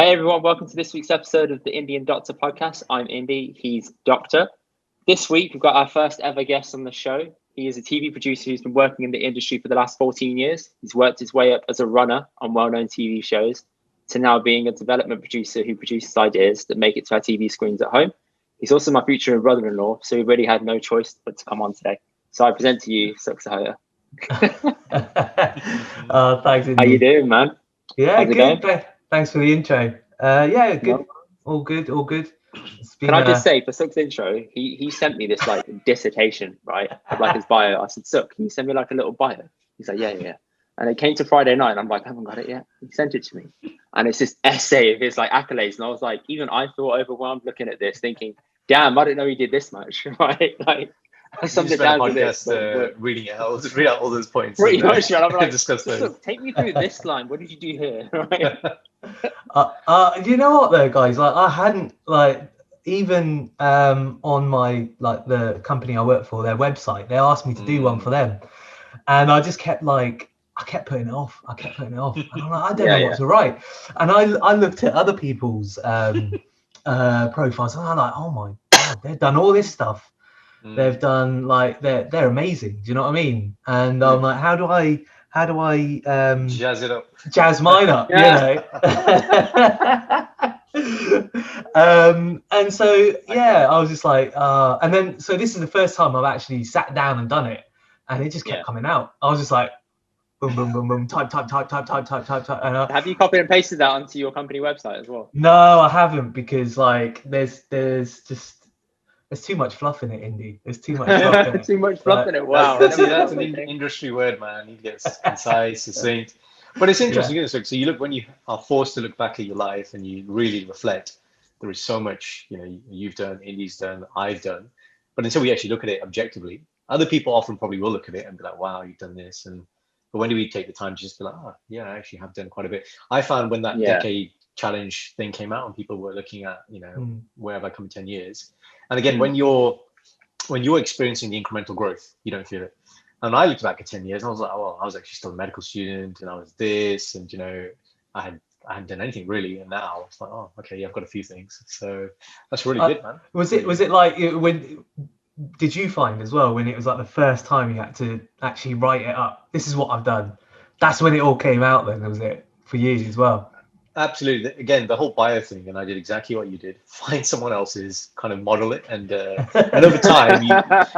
Hey everyone, welcome to this week's episode of the Indian Doctor podcast. I'm Indy, he's Doctor. This week we've got our first ever guest on the show. He is a TV producer who's been working in the industry for the last 14 years. He's worked his way up as a runner on well-known TV shows to now being a development producer who produces ideas that make it to our TV screens at home. He's also my future brother-in-law, so we really had no choice but to come on today. So I present to you Sukh Sahota. Thanks, Indy. How you doing, man? Yeah, How's it good. going? Thanks for the intro. Yeah, good. No. All good. It's been, Can I just say, for Sukh's intro, he sent me this like dissertation, right, of like his bio. I said, Sukh, can you send me like a little bio? He's like, yeah. And it came to Friday night, and I'm like, I haven't got it yet. He sent it to me, and it's this essay of his like accolades, and I was like, even I feel overwhelmed looking at this, thinking, damn, I didn't know he did this much, right? Like, something down to this. Reading it out, read out all those points. Pretty much, right? I'm like, discuss those. Look, take me through this line. What did you do here? Right? you know what though, guys? Like, I hadn't like even on my like the company I work for, their website, they asked me to do one for them, and I just kept like. I kept putting it off. And I'm like, I don't know what to write. And I looked at other people's profiles, and I'm like, oh my God, they've done all this stuff. They've done like they're amazing. Do you know what I mean? And I'm like, how do I jazz it up, jazz mine up? Yeah. You know. And so I was just like, and then so this is the first time I've actually sat down and done it, and it just kept coming out. I was just like. Boom, boom, boom, boom, type. And, have you copied and pasted that onto your company website as well? No, I haven't, because like there's too much fluff in it, Indy. There's too much fluff in it. Too much fluff in it. Wow. That's an industry word, man. You get concise, succinct. But it's interesting, isn't it? So you look, when you are forced to look back at your life and you really reflect, there is so much, you've done, Indy's done, I've done. But until we actually look at it objectively, other people often probably will look at it and be like, wow, you've done this. But when do we take the time to just be like, I actually have done quite a bit. I found when that decade challenge thing came out and people were looking at, where have I come in 10 years? And again, when you're experiencing the incremental growth, you don't feel it. And I looked back at 10 years and I was like, I was actually still a medical student, and I was this, and I hadn't done anything really. And now it's like, I've got a few things. So that's really good, man. Was it like when? Did you find as well when it was like the first time you had to actually write it up? This is what I've done. That's when it all came out then, was it, for you as well? Absolutely. Again, the whole bio thing, and I did exactly what you did. Find someone else's, kind of model it, and over time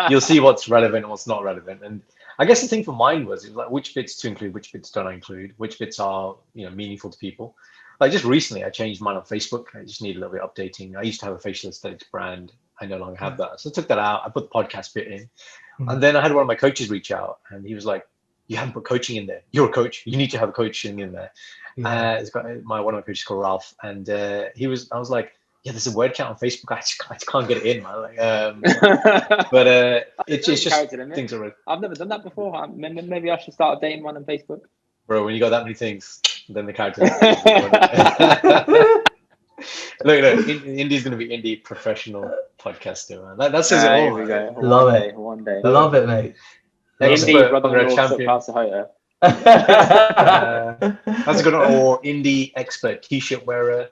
you'll see what's relevant and what's not relevant. And I guess the thing for mine was like which bits to include, which bits don't I include, which bits are meaningful to people. Like just recently, I changed mine on Facebook. I just need a little bit of updating. I used to have a facial aesthetics brand. I no longer have that. So I took that out. I put the podcast bit in. And then I had one of my coaches reach out, and he was like, you haven't put coaching in there. You're a coach. You need to have coaching in there. It's got one of my coaches called Ralph. And I was like, there's a word count on Facebook. I just can't get it in, man. Like, but it's just things are. I've never done that before. Maybe I should start updating one on Facebook. Bro, when you got that many things, then the character. Look, Indy's going to be Indy professional podcaster, man. That says it all. We go. Love it. One day. Love it, mate. Indy, brother-in-law, Sukh Sahota. That's a good one. Or Indy expert t-shirt wearer.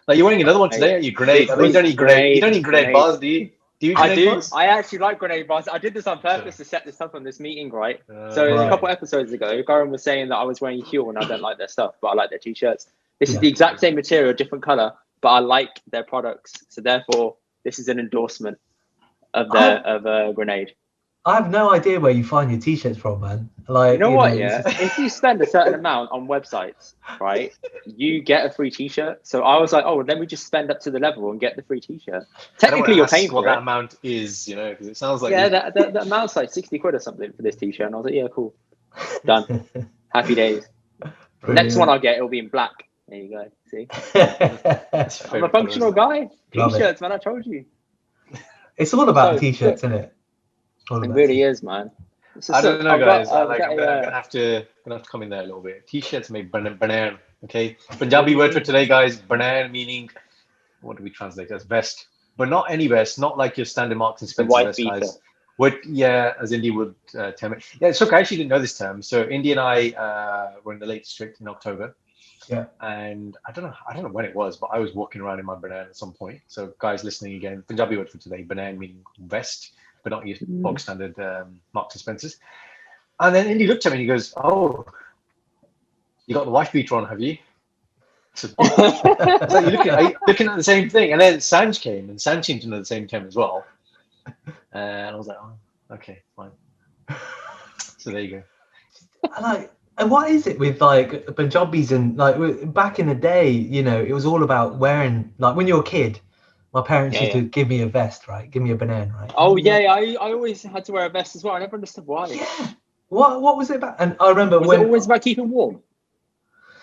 Like you're wearing another one today, are you? Grenade. I mean, you don't need grenade bars, do you? I do. I actually like grenade bars. I did this on purpose to set this up on this meeting, right? So a couple episodes ago, Goran was saying that I was wearing Huel and I don't like their stuff, but I like their t-shirts. This is the exact same material, different color, but I like their products. So therefore, this is an endorsement of a grenade. I have no idea where you find your t-shirts from, man. Like, you know what? If you spend a certain amount on websites, right, you get a free t-shirt. So I was like, let me just spend up to the level and get the free t-shirt. Technically, you're paying for what that amount is, because it sounds like the amount's like 60 quid or something for this t-shirt. And I was like, yeah, cool, done, happy days. Next one I'll get, it'll be in black. There you go. See, I'm a functional guy. T-shirts, man. I told you. It's all about t-shirts, isn't it? It really is, man. I don't know, guys. I'm gonna have to come in there a little bit. T-shirts make banan. Okay, Punjabi word for today, guys. Banan meaning, what do we translate as? Vest, but not any vest. Not like your standard Marks and Spencer vest, guys. As Indy would term it. Yeah, so I actually didn't know this term. So Indy and I were in the Lake District in October, Yeah. And I don't know when it was, but I was walking around in my banana at some point. So guys listening again, Punjabi word for today, banana meaning vest, but not your bog standard Marks and Spencers. And then Indy looked at me and he goes, "Oh, you got the wife beater on, have you?" So, so are you looking at the same thing? And then Sanj came, and Sanj seemed to know the same time as well. And I was like, "Oh, okay, fine." So there you go. And what is it with like Punjabis and like back in the day, you know, it was all about wearing, like when you're a kid, my parents used to give me a vest, right? Give me a banana, right? Oh yeah, I always had to wear a vest as well. I never understood why. Yeah. What was it about? And I remember was it always about keeping warm?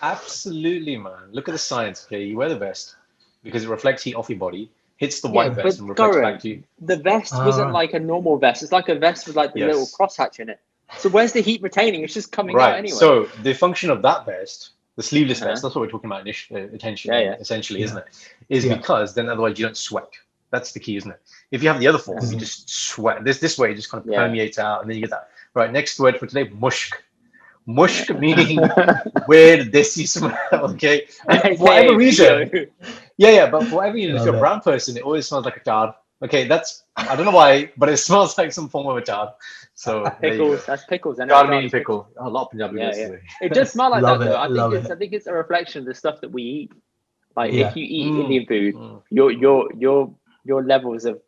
Absolutely, man. Look at the science. Okay, you wear the vest because it reflects heat off your body, hits the white vest, and reflects back to you. The vest wasn't like a normal vest. It's like a vest with like the little crosshatch in it. So where's the heat retaining? It's just coming out anyway. So the function of that vest, the sleeveless vest, that's what we're talking about essentially, isn't it? Is because then otherwise you don't sweat. That's the key, isn't it? If you have the other form, you just sweat. This way it just kind of permeates out, and then you get that. Right, next word for today, mushk. Mushk meaning weird, desi smell, okay? And for whatever reason, but for whatever reason, if you're a brown person, it always smells like a tar. Okay, I don't know why, but it smells like some form of a tar. So pickles, that's pickles. Tar meaning pickle. A lot of Punjabi words today. It does smell like that though. I think it's a reflection of the stuff that we eat. Like if you eat Indian food, your levels of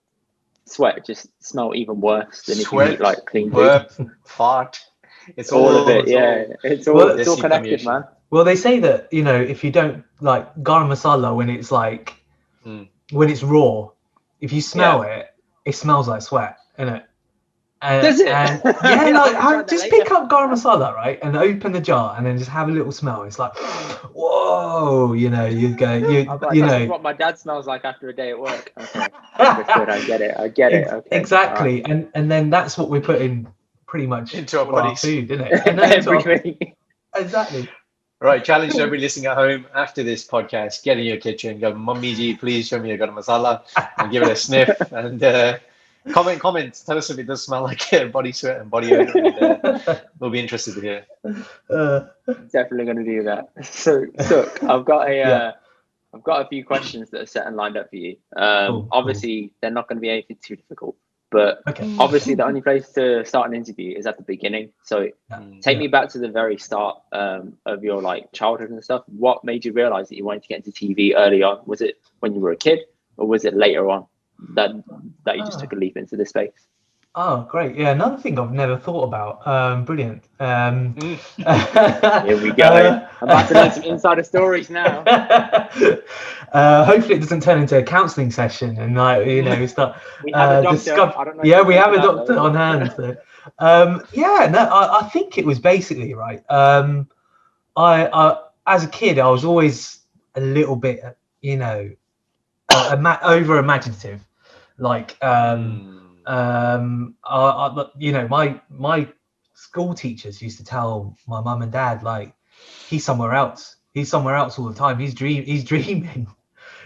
sweat just smell even worse than if you eat like clean food. Fart. It's all of it, It's all connected, man. Well, they say that, you know, if you don't like garam masala when it's like when it's raw, if you smell it, it smells like sweat, innit? Does it? And, just pick up garam masala, right, and open the jar, and then just have a little smell. It's like, whoa, you know, you know, what my dad smells like after a day at work. Okay, I get it. Okay, exactly, and then that's what we're putting pretty much into our bodies, food, isn't it? Everything. Exactly. Right, challenge to everybody listening at home after this podcast: get in your kitchen, go, "Mummy ji, please show me a garam masala," and give it a sniff, and comment. Tell us if it does smell like body sweat and body odor. And, we'll be interested to hear. Definitely going to do that. So, I've got a few questions that are set and lined up for you. Obviously, they're not going to be anything too difficult. But obviously, the only place to start an interview is at the beginning. So take me back to the very start of your like childhood and stuff. What made you realize that you wanted to get into TV early on? Was it when you were a kid, or was it later on that you just took a leap into this space? Oh, great. Yeah, another thing I've never thought about. Brilliant. Here we go. I'm about to learn some insider stories now. Hopefully it doesn't turn into a counselling session and like, you know, start we have a doctor. we have a doctor on hand. So. I think it was basically right. I as a kid, I was always a little bit, you know, over imaginative. Like you know, my school teachers used to tell my mum and dad, like, he's somewhere else all the time. He's dreaming,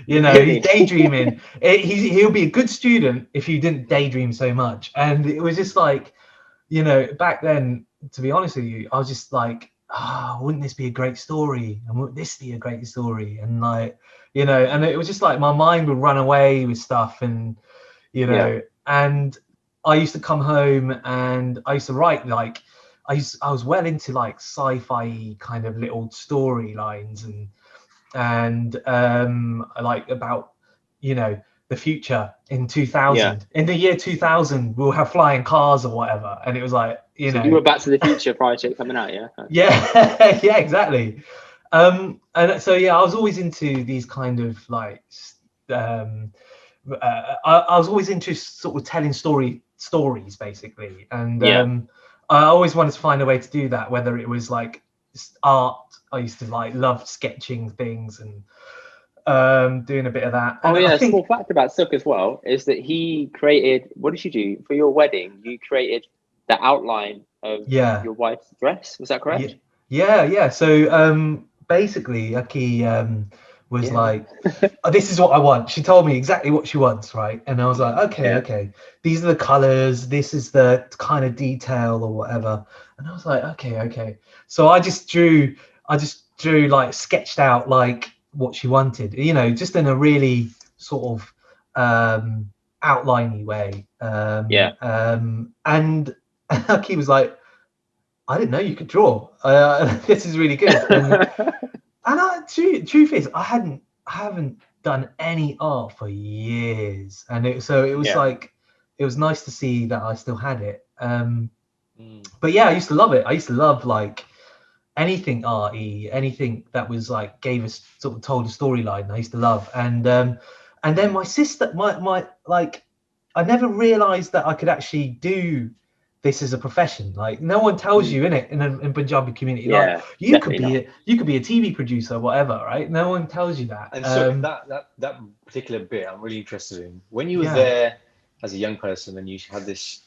you know, he's daydreaming. He'll be a good student if you didn't daydream so much. And it was just like, you know, back then, to be honest with you, I was just like, wouldn't this be a great story? And wouldn't this be a great story? And like, you know, and it was just like my mind would run away with stuff, and you know, and I used to come home and I used to write, like, I was well into like sci-fi kind of little storylines and like about, you know, the future in 2000. In the year 2000 we'll have flying cars or whatever, and it was like, you know, you were Back to the Future prior to it coming out. Yeah, exactly. And so I was always into these kind of like I was always into sort of telling stories basically, and I always wanted to find a way to do that, whether it was like art. I used to like love sketching things and doing a bit of that. And a small fact about Sukh as well is that he created, what did you do for your wedding? You created the outline of your wife's dress, was that correct? Yeah. So basically Aki was like, this is what I want. She told me exactly what she wants, right? And I was like, okay, these are the colors, this is the kind of detail or whatever. And I was like, okay. So I just drew, like sketched out like what she wanted, you know, just in a really sort of outliney way. And he was like, I didn't know you could draw. This is really good. And truth is, I haven't done any art for years, and it was like, it was nice to see that I still had it. But yeah, I used to love it. I used to love like anything arty, anything that was like gave us sort of told a storyline. I used to love, and then my sister, my like, I never realised that I could actually do this as a profession. Like no one tells you in Punjabi community, like you could be a TV producer, whatever, right? No one tells you that. And so that particular bit I'm really interested in. When you were there as a young person and you had this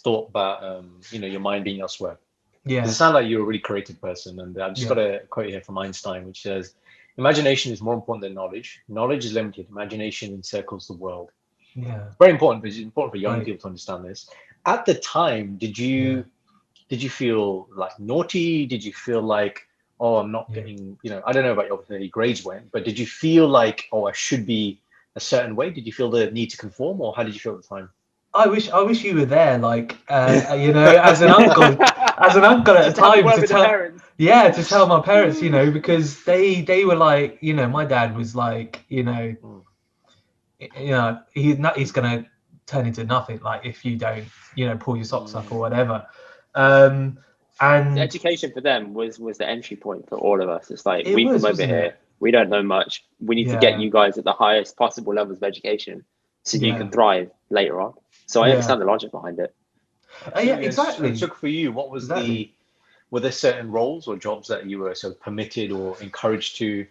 thought about your mind being elsewhere. Yeah. It sounds like you're a really creative person, and I've just got a quote here from Einstein, which says, "Imagination is more important than knowledge. Knowledge is limited. Imagination encircles the world." Yeah. Very important, because it's important for young people to understand this. At the time, did you feel like naughty? Did you feel like, oh, I'm not getting, I don't know about your grades went, but did you feel like, oh, I should be a certain way? Did you feel the need to conform, or how did you feel at the time? I wish you were there, like as an uncle at the time to tell my parents, because they were like, my dad was like, he's gonna turn into nothing, like if you don't pull your socks up or whatever. And the education for them was the entry point for all of us. It's like, we come over here, we don't know much, we need to get you guys at the highest possible levels of education so you can thrive later on. So I understand the logic behind it. Exactly. So for you, what was were there certain roles or jobs that you were sort of permitted or encouraged to?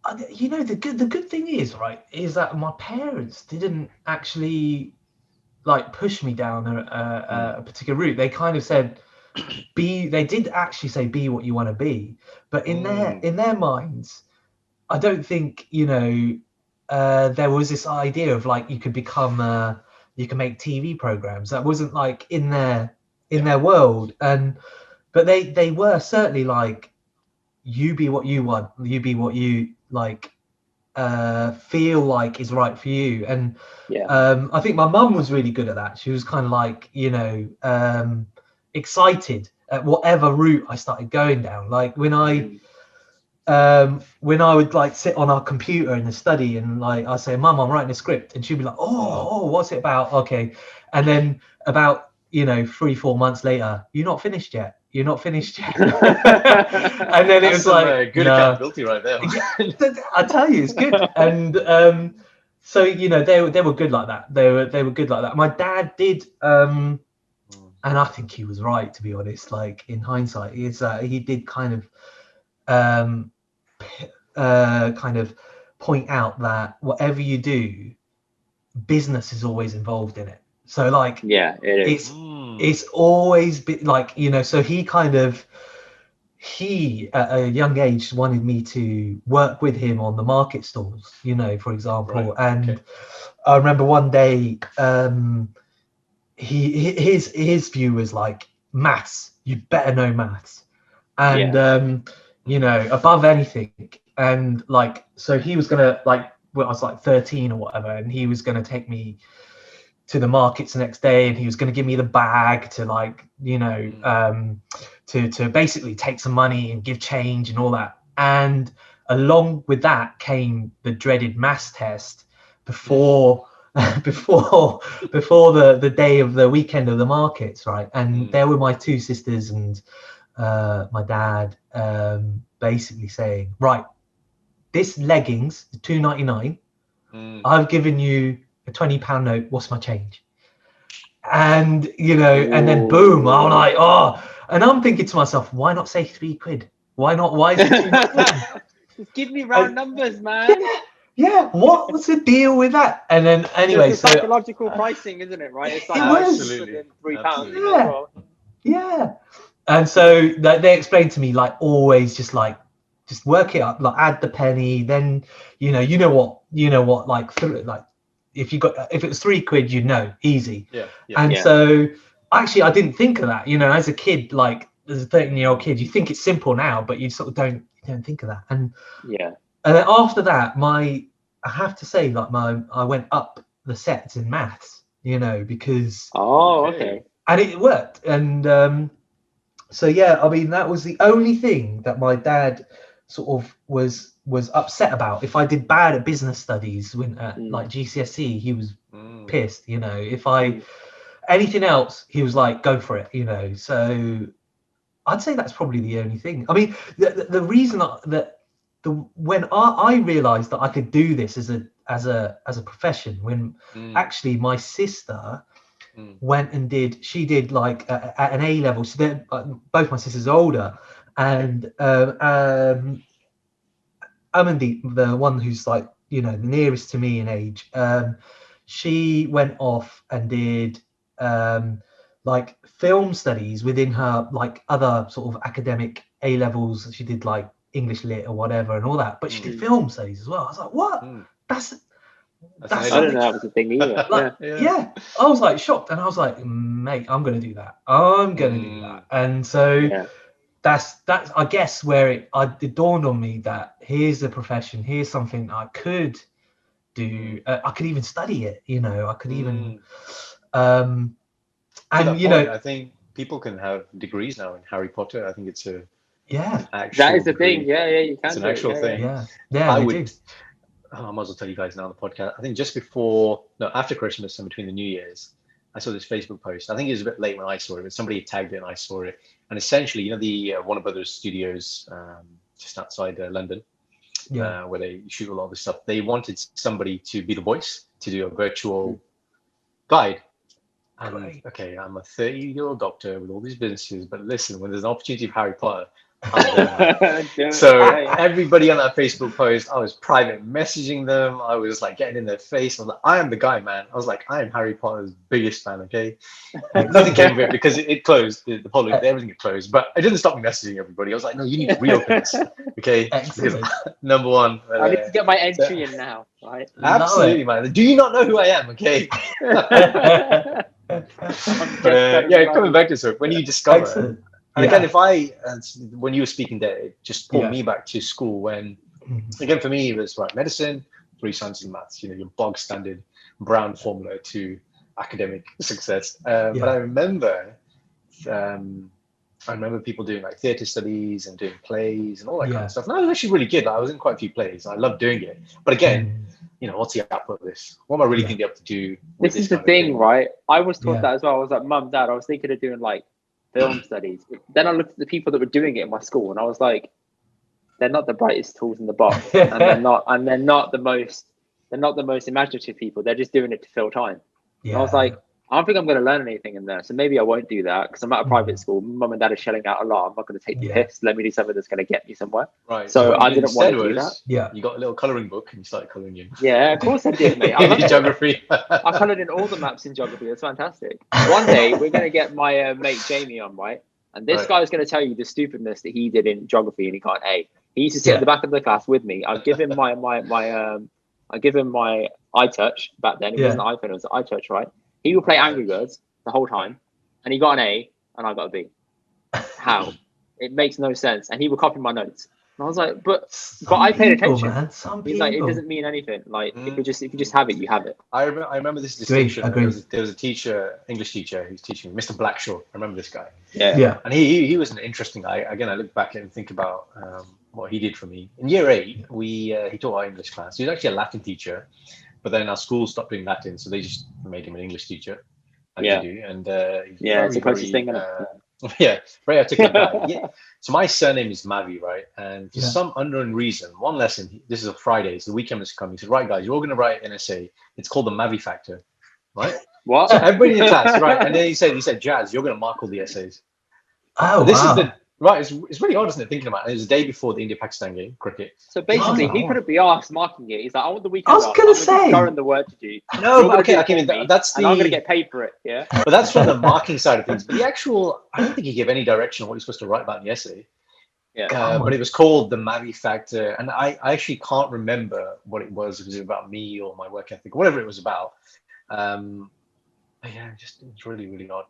The good thing is that my parents didn't actually like push me down a particular route. They kind of said, they did actually say, be what you want to be. But in their minds, I don't think, there was this idea of like, you could become you can make TV programs. That wasn't like in their world. But they were certainly like, you be what you want, you be what you like feel like is right for you. And I think my mum was really good at that. She was kind of like, excited at whatever route I started going down. Like when I would like sit on our computer in the study and like I say, Mum, I'm writing a script, and she'd be like, oh, what's it about? Okay. And then about 3-4 months later, you're not finished yet. And then it was like good accountability right there. I tell you, it's good. And so they were good like that. They were good like that. My dad did and I think he was right, to be honest, like in hindsight, is he did kind of point out that whatever you do, business is always involved in it. So like it's always been like, so he at a young age wanted me to work with him on the market stalls, for example. And I remember one day his view was like, maths, you better know maths, and above anything. And like, so he was gonna like, well, I was like 13 or whatever, and he was gonna take me to the markets the next day, and he was going to give me the bag to like, to basically take some money and give change and all that. And along with that came the dreaded maths test before the day of the weekend of the markets, right? And there were my two sisters and my dad basically saying, right, this leggings, $2.99, I've given you a £20 note, what's my change? And and then boom, I'm like, and I'm thinking to myself, why not say £3? Why is it £2.99? Just give me round numbers, man. Yeah, what was the deal with that? And then anyway, it's psychological pricing, isn't it? Right? It's like absolutely £3. Yeah. And so they explained to me, like, always just work it up, like add the penny, then you know what, like if it was £3, easy. Yeah. And so actually I didn't think of that, as a kid, like as a 13-year-old kid, you think it's simple now, but you sort of don't think of that. And Yeah. and then after that, I have to say, like I went up the sets in maths, because Okay. and it worked. And so yeah, I mean, that was the only thing that my dad sort of was upset about. If I did bad at business studies when like GCSE, he was pissed. If I anything else, he was like, go for it. So I'd say that's probably the only thing. I mean, the reason when I realized that I could do this as a profession, when actually my sister went and did like at an A level. So they're both my sisters are older, and Amanda, the one who's like the nearest to me in age, she went off and did like film studies within her like other sort of academic A levels. She did like English lit or whatever and all that, but she did film studies as well. I was like, what? That's I don't know that was a thing either. like, yeah, I was like shocked, and I was like, mate, I'm gonna do that. And so that's I guess where it dawned on me that here's a profession, here's something I could do. I could even study it, I could even and I think people can have degrees now in Harry Potter. I think it's a that is the degree. thing. Yeah, you can. It's an actual thing. Yeah, I would. I might as well tell you guys now on the podcast. I think just after Christmas and between the New Year's, I saw this Facebook post. I think it was a bit late when I saw it, but somebody tagged it and I saw it. And essentially, the Warner Brothers studios just outside London, where they shoot a lot of this stuff. They wanted somebody to be the voice, to do a virtual guide. And okay, I'm a 30-year-old doctor with all these businesses, but listen, when there's an opportunity of Harry Potter, so everybody on that Facebook post, I was private messaging them. I was like getting in their face. I was like, I am the guy, man. I was like, I am Harry Potter's biggest fan. Okay, nothing came of it because it closed. The everything got closed, but it didn't stop me messaging everybody. I was like, no, you need to reopen this. Okay, because number one, I need to get my entry in now. Right? Absolutely, man. Do you not know who I am? Okay. Coming back to Sukh, when you discover. Excellent. And again, when you were speaking there, it just pulled me back to school when, again, for me, it was medicine, 3 sciences and maths, your bog standard Brown formula to academic success. But I remember people doing like theatre studies and doing plays and all that kind of stuff. And I was actually really good. I was in quite a few plays. I loved doing it. But again, what's the output of this? What am I really going to be able to do? This is the thing, right? I was taught that as well. I was like, Mum, Dad, I was thinking of doing like film studies. Then I looked at the people that were doing it in my school, and I was like, they're not the brightest tools in the box, and they're not the most imaginative people. They're just doing it to fill time. And I was like, I don't think I'm going to learn anything in there, so maybe I won't do that because I'm at a private school. Mum and Dad are shelling out a lot. I'm not going to take the piss. Let me do something that's going to get me somewhere. Right. So I didn't want to do that. Yeah. You got a little colouring book and you started colouring in. Yeah, of course I did, mate. I love geography. I coloured in all the maps in geography. It's fantastic. One day we're going to get my mate Jamie on, right? And this guy is going to tell you the stupidness that he did in geography and he got an A. He used to sit at the back of the class with me. I give him my iTouch back then. It wasn't an iPhone, it was an iTouch, right? He would play Angry Birds the whole time, and he got an A, and I got a B. How? It makes no sense. And he would copy my notes. And I was like, but I paid attention. Man, He's like, it doesn't mean anything. Like, if you just have it, you have it. I remember this distinction. There was a teacher, English teacher, who's teaching me, Mr. Blackshaw. I remember this guy. Yeah. And he was an interesting guy. Again, I look back and think about what he did for me. In year 8, he taught our English class. He was actually a Latin teacher, but then our school stopped doing Latin, so they just made him an English teacher. And it's the closest thing. Very articulate guy. Yeah. So my surname is Mavi, right? And for some unknown reason, one lesson, this is a Friday, so the weekend was coming. He said, right, guys, you're all going to write an essay. It's called the Mavi Factor, right? What? So everybody in the class, right? And then he said, Jazz, you're going to mark all the essays. Oh, this is it's really odd, isn't it, thinking about it? It was the day before the India-Pakistan game, cricket. So basically, he couldn't be asked marking it. He's like, I want the weekend I was going to say. I'm the word to do. No, but okay, that's the... And I'm going to get paid for it, yeah? But that's from the marking side of things. But the actual... I don't think he gave any direction on what you're supposed to write about in the essay. Yeah. But it was called the Mavi Factor. And I actually can't remember what it was. Was it about me or my work ethic? Whatever it was about. It's really, really odd.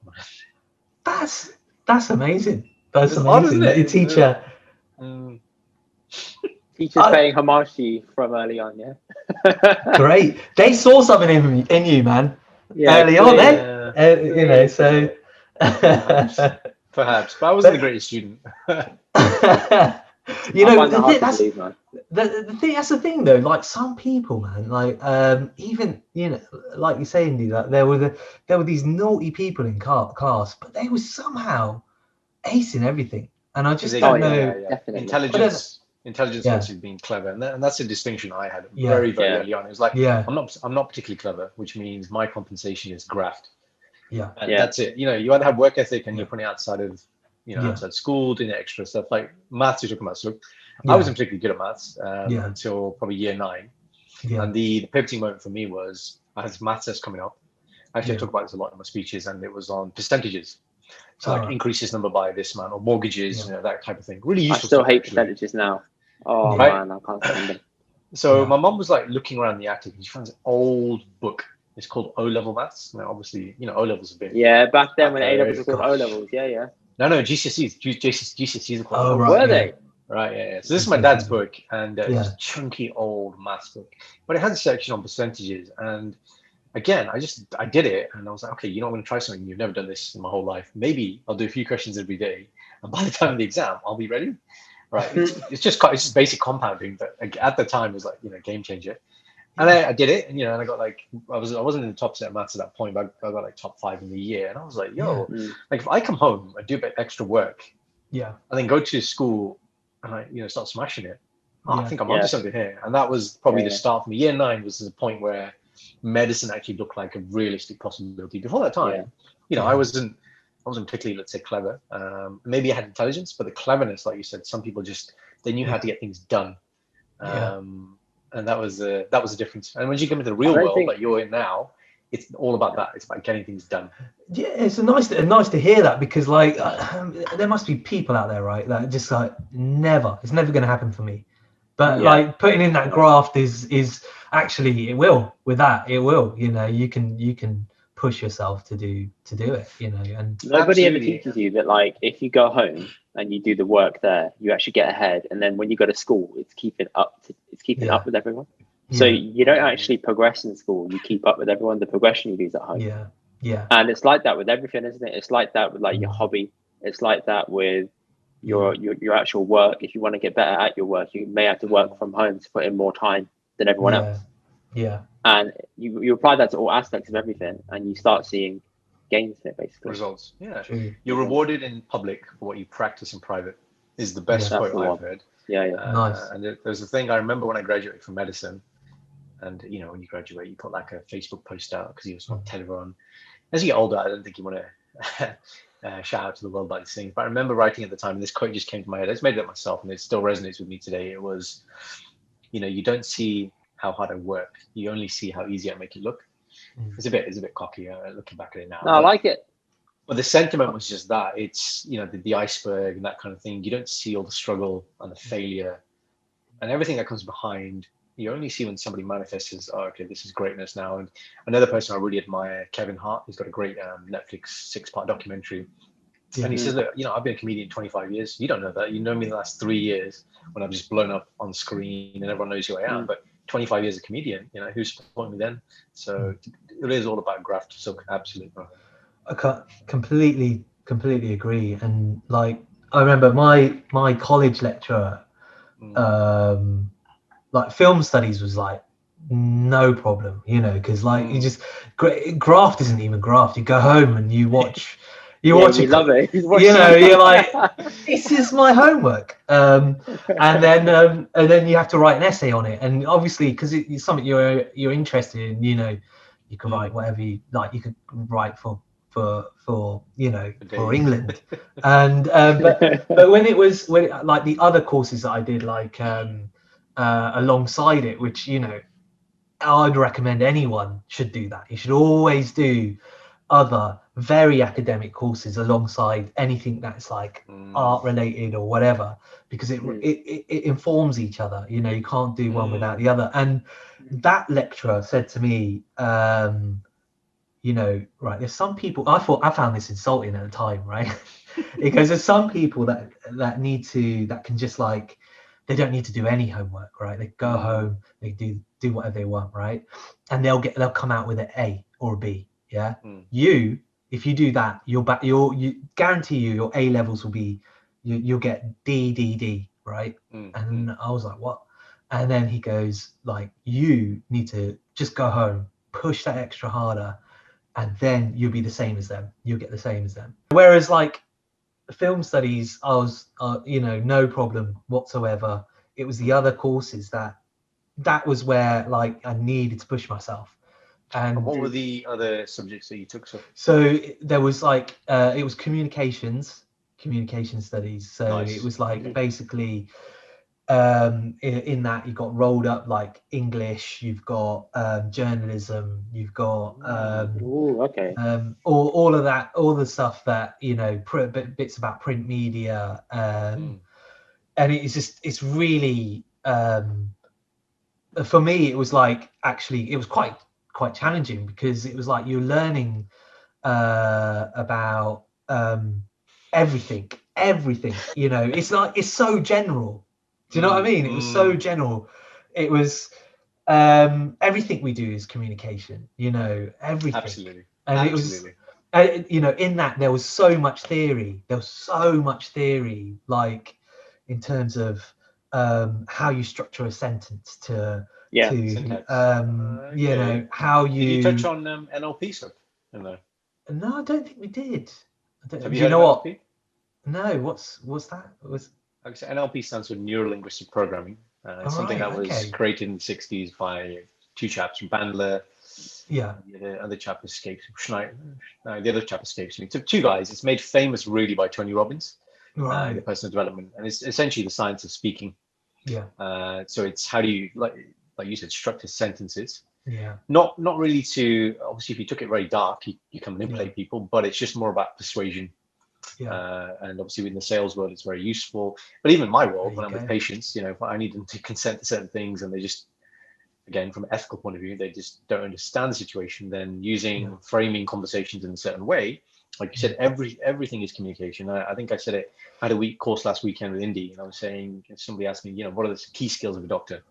That's amazing. That's It's odd, amazing. isn't it? Your teacher. Mm. Teachers paying homage to you from early on, yeah. Great. They saw something in you, man. Yeah, Early on, clearly. you know. So. Perhaps, but I wasn't the greatest student. You I know, find that hard to believe, man. the thing, that's the thing though, like some people, man, like even, you know, like you say, Indy, like there were these naughty people in class, but they were somehow acing everything, and I just They- don't yeah, know. Definitely. Intelligence Yeah. versus being clever, and that's a distinction I had Yeah. very Yeah. early on. It was like, Yeah, I'm not particularly clever, which means my compensation is graft. yeah, And Yeah. that's it. You know, you either have work ethic and Yeah. you're putting it outside of, you know, Yeah. outside school, doing extra stuff like maths you're talking about. So I yeah, wasn't particularly good at maths Yeah. until probably year 9. yeah, And the pivoting moment for me was I had this maths test coming up. Actually, Yeah. I talk about this a lot in my speeches, and it was on percentages. So like Alright. increase this number by this amount, or mortgages, Yeah. you know, that type of thing. Really I useful still stuff, hate actually. percentages now. Oh, Yeah. man, I can't stand them. So Yeah. my mum was like looking around the attic, and she found an old book. It's called O-level maths. Now, obviously, you know, O-levels have been. Yeah, back then when Oh, A-levels were called gosh. O-levels, yeah. No, GCSEs. GCSEs are called Oh, O-levels. right. Were yeah. they? Right, yeah. So this is my dad's book, and it's Yeah. this chunky old maths book. But it has a section on percentages, and again, I did it, and I was like, okay, you know, I'm going to try something. You've never done this in my whole life. Maybe I'll do a few questions every day, and by the time of the exam, I'll be ready. Right? It's just basic compounding, but at the time, it was like, you know, game changer. And I did it, and you know, and I got like I wasn't in the top set of maths at that point, but I got like top 5 in the year, and I was like, yo, like if I come home and do a bit extra work, Yeah. and then go to school and I, you know, start smashing it. I Yeah. think I'm Yeah. onto something here. And that was probably Yeah, the yeah. start for me. Year 9 was the point where medicine actually looked like a realistic possibility. Before that time, Yeah. you know, Yeah. I wasn't particularly, let's say, clever. Maybe I had intelligence, but the cleverness, like you said, some people just, they knew how to get things done. Yeah. And that was a difference. And when you come into the real I don't world think- like you're in now, it's all about that. It's about getting things done. Yeah, it's nice to hear that, because like there must be people out there, right, that just like it's never going to happen for me. But Yeah. like putting in that graft is actually, it will, you know, you can push yourself to do it, you know. And Nobody ever Absolutely. teaches you that, like, if you go home and you do the work there, you actually get ahead, and then when you go to school, it's keeping up with everyone. So you don't actually progress in school; you keep up with everyone. The progression you do is at home. yeah, And it's like that with everything, isn't it? It's like that with like your hobby. It's like that with your actual work. If you want to get better at your work, you may have to work from home to put in more time than everyone else. yeah, And you apply that to all aspects of everything, and you start seeing gains in it, basically. Results. Yeah. true. You're rewarded in public for what you practice in private is the best Yeah. quote That's the I've one. heard. Yeah. Nice. And there's a thing I remember when I graduated from medicine, and you know, when you graduate, you put like a Facebook post out because you just want to tell everyone. As you get older, I don't think you want to shout out to the world about these things. But I remember writing at the time, and this quote just came to my head. I just made it up myself, and it still resonates with me today. It was, you know, you don't see how hard I work, you only see how easy I make it look. It's a bit cocky looking back at it now. No, I like it. But the sentiment was just that it's, you know, the iceberg and that kind of thing. You don't see all the struggle and the failure and everything that comes behind. You only see when somebody manifests as, oh, okay, this is greatness now. And another person I really admire, Kevin Hart, he's got a great Netflix 6-part documentary. And he says, look, you know, I've been a comedian 25 years. You don't know that. You know me the last 3 years when I've just blown up on screen and everyone knows who I am. But 25 years a comedian, you know, who's supporting me then? So it is all about graft. So absolutely. I completely agree. And like I remember my college lecturer, like film studies was like no problem, you know, because like you just graft isn't even graft. You go home and you watch you love it. you know, you're like, this is my homework, and then you have to write an essay on it, and obviously because it's something you're interested in, you know, you can write whatever you like. You could write for you know, for England, and but when like the other courses that I did, like alongside it, which, you know, I'd recommend anyone should do that. You should always do other very academic courses alongside anything that's like art related or whatever, because it informs each other. You know, you can't do one without the other. And that lecturer said to me, you know, right, there's some people, I found this insulting at the time, right? Because there's some people that can just like, they don't need to do any homework, right? They go home, they do whatever they want, right? And they'll come out with an A or a B. Yeah. If you do that, you guarantee your A levels will be, you'll get D, right? And I was like, what? And then he goes like, you need to just go home, push that extra harder, and then you'll be the same as them. You'll get the same as them. Whereas like film studies, I was, no problem whatsoever. It was the other courses that was where like I needed to push myself. And what were the other subjects that you took? So there was like, it was communication studies. So Nice. It was like basically, in that you got rolled up like English, you've got journalism, you've got all of that, all the stuff that bits about print media, and it's really, for me it was like, actually it was quite challenging, because it was like you're learning about everything. It's like, it's so general. Do you know what I mean? It was so general. It was everything we do is communication, everything. Absolutely. And Absolutely. It was in that there was so much theory, like in terms of how you structure a sentence to how you. Did you touch on NLP stuff in there? No, I don't think we did. Have you heard of NLP? No, what's that? Like I said, NLP stands for Neuro Linguistic Programming. It's something that was created in the 60s by two chaps from Bandler. Yeah. The other chap escapes me. The other chap escapes me. So two guys. It's made famous really by Tony Robbins. The personal development, and it's essentially the science of speaking. Yeah. So it's how do you, like you said, structure sentences. Yeah. Not really to, obviously if you took it very dark, you can manipulate people, but it's just more about persuasion. Yeah. And obviously in the sales world, it's very useful. But even in my world, when I'm with patients, if I need them to consent to certain things, and they just, again, from an ethical point of view, they just don't understand the situation, then using framing conversations in a certain way, like you said, everything is communication. I think I said it. I had a course last weekend with Indy, and I was saying, somebody asked me, what are the key skills of a doctor?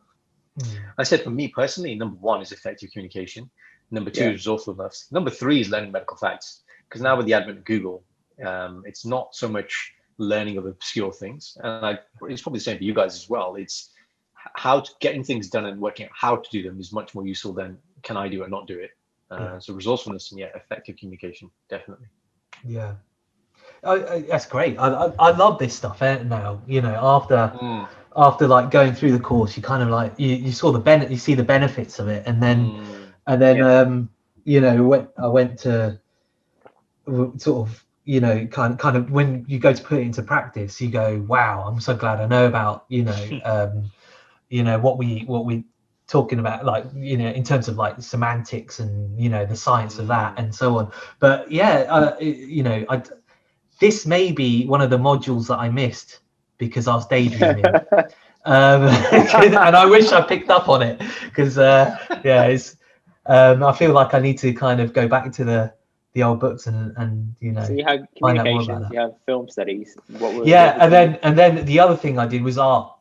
I said, for me personally, number one is effective communication. Number two is resourcefulness. Number three is learning medical facts. Because now with the advent of Google, it's not so much learning of obscure things. And it's probably the same for you guys as well. It's getting things done and working out how to do them is much more useful than can I do it or not do it. So resourcefulness and effective communication, definitely. Yeah. That's great. I love this stuff now. After like going through the course, you kind of like you saw you see the benefits of it, and then I went to sort of kind of when you go to put it into practice, you go, wow, I'm so glad I know about what we talking about, like in terms of like semantics and the science of that and so on. But this may be one of the modules that I missed because I was daydreaming. And I wish I picked up on it, because it's I feel like I need to kind of go back to the old books and So you have communications, you have film studies. And then the other thing I did was art.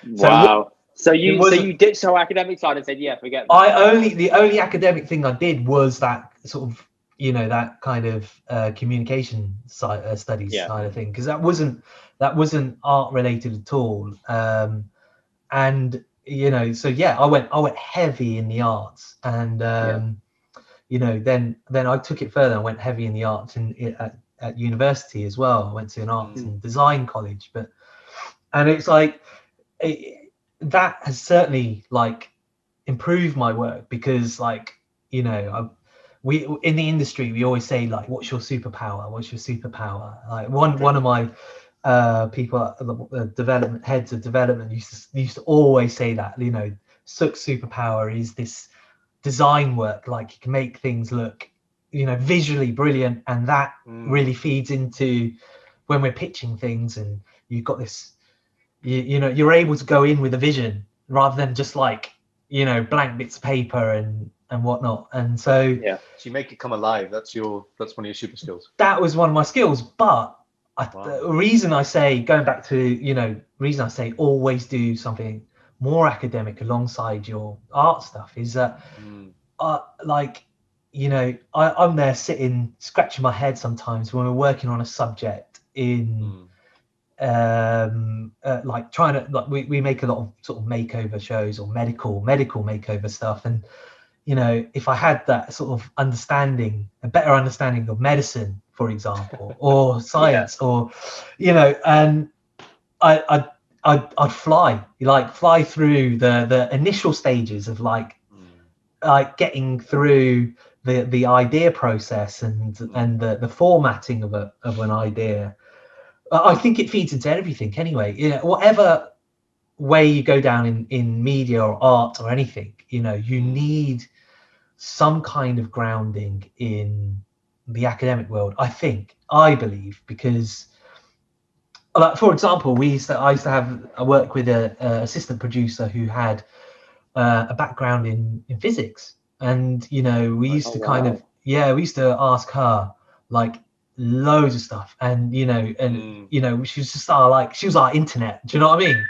Wow. So you ditched the whole academic side and said, forget that. The only academic thing I did was that sort of that kind of communication studies side of thing, because that wasn't art related at all. And I went heavy in the arts, and then I took it further. I went heavy in the arts at university as well. I went to an arts and design college, and it's like that has certainly like improved my work, because like we in the industry, we always say like, what's your superpower, like one of my people, development heads of development used to always say that Sukh's superpower is this design work, like you can make things look visually brilliant, and that really feeds into when we're pitching things, and you've got this you're able to go in with a vision rather than just like blank bits of paper and whatnot. And so Yeah. So you make it come alive. That's one of your super skills. that was one of my skills. But Wow. the reason I say, going back to, reason I say always do something more academic alongside your art stuff is that, I'm there sitting, scratching my head sometimes when we're working on a subject in, like trying to, like we make a lot of sort of makeover shows or medical makeover stuff. And, if I had that sort of understanding, a better understanding of medicine, for example, or science, or, and I'd fly through the initial stages of like getting through the idea process and the formatting of an idea. I think it feeds into everything anyway. Whatever way you go down in media or art or anything, you need some kind of grounding in the academic world. I believe, because, like, for example, I used to work with a assistant producer who had a background in physics, and we used we used to ask her like loads of stuff, and she was just she was our internet, do you know what I mean?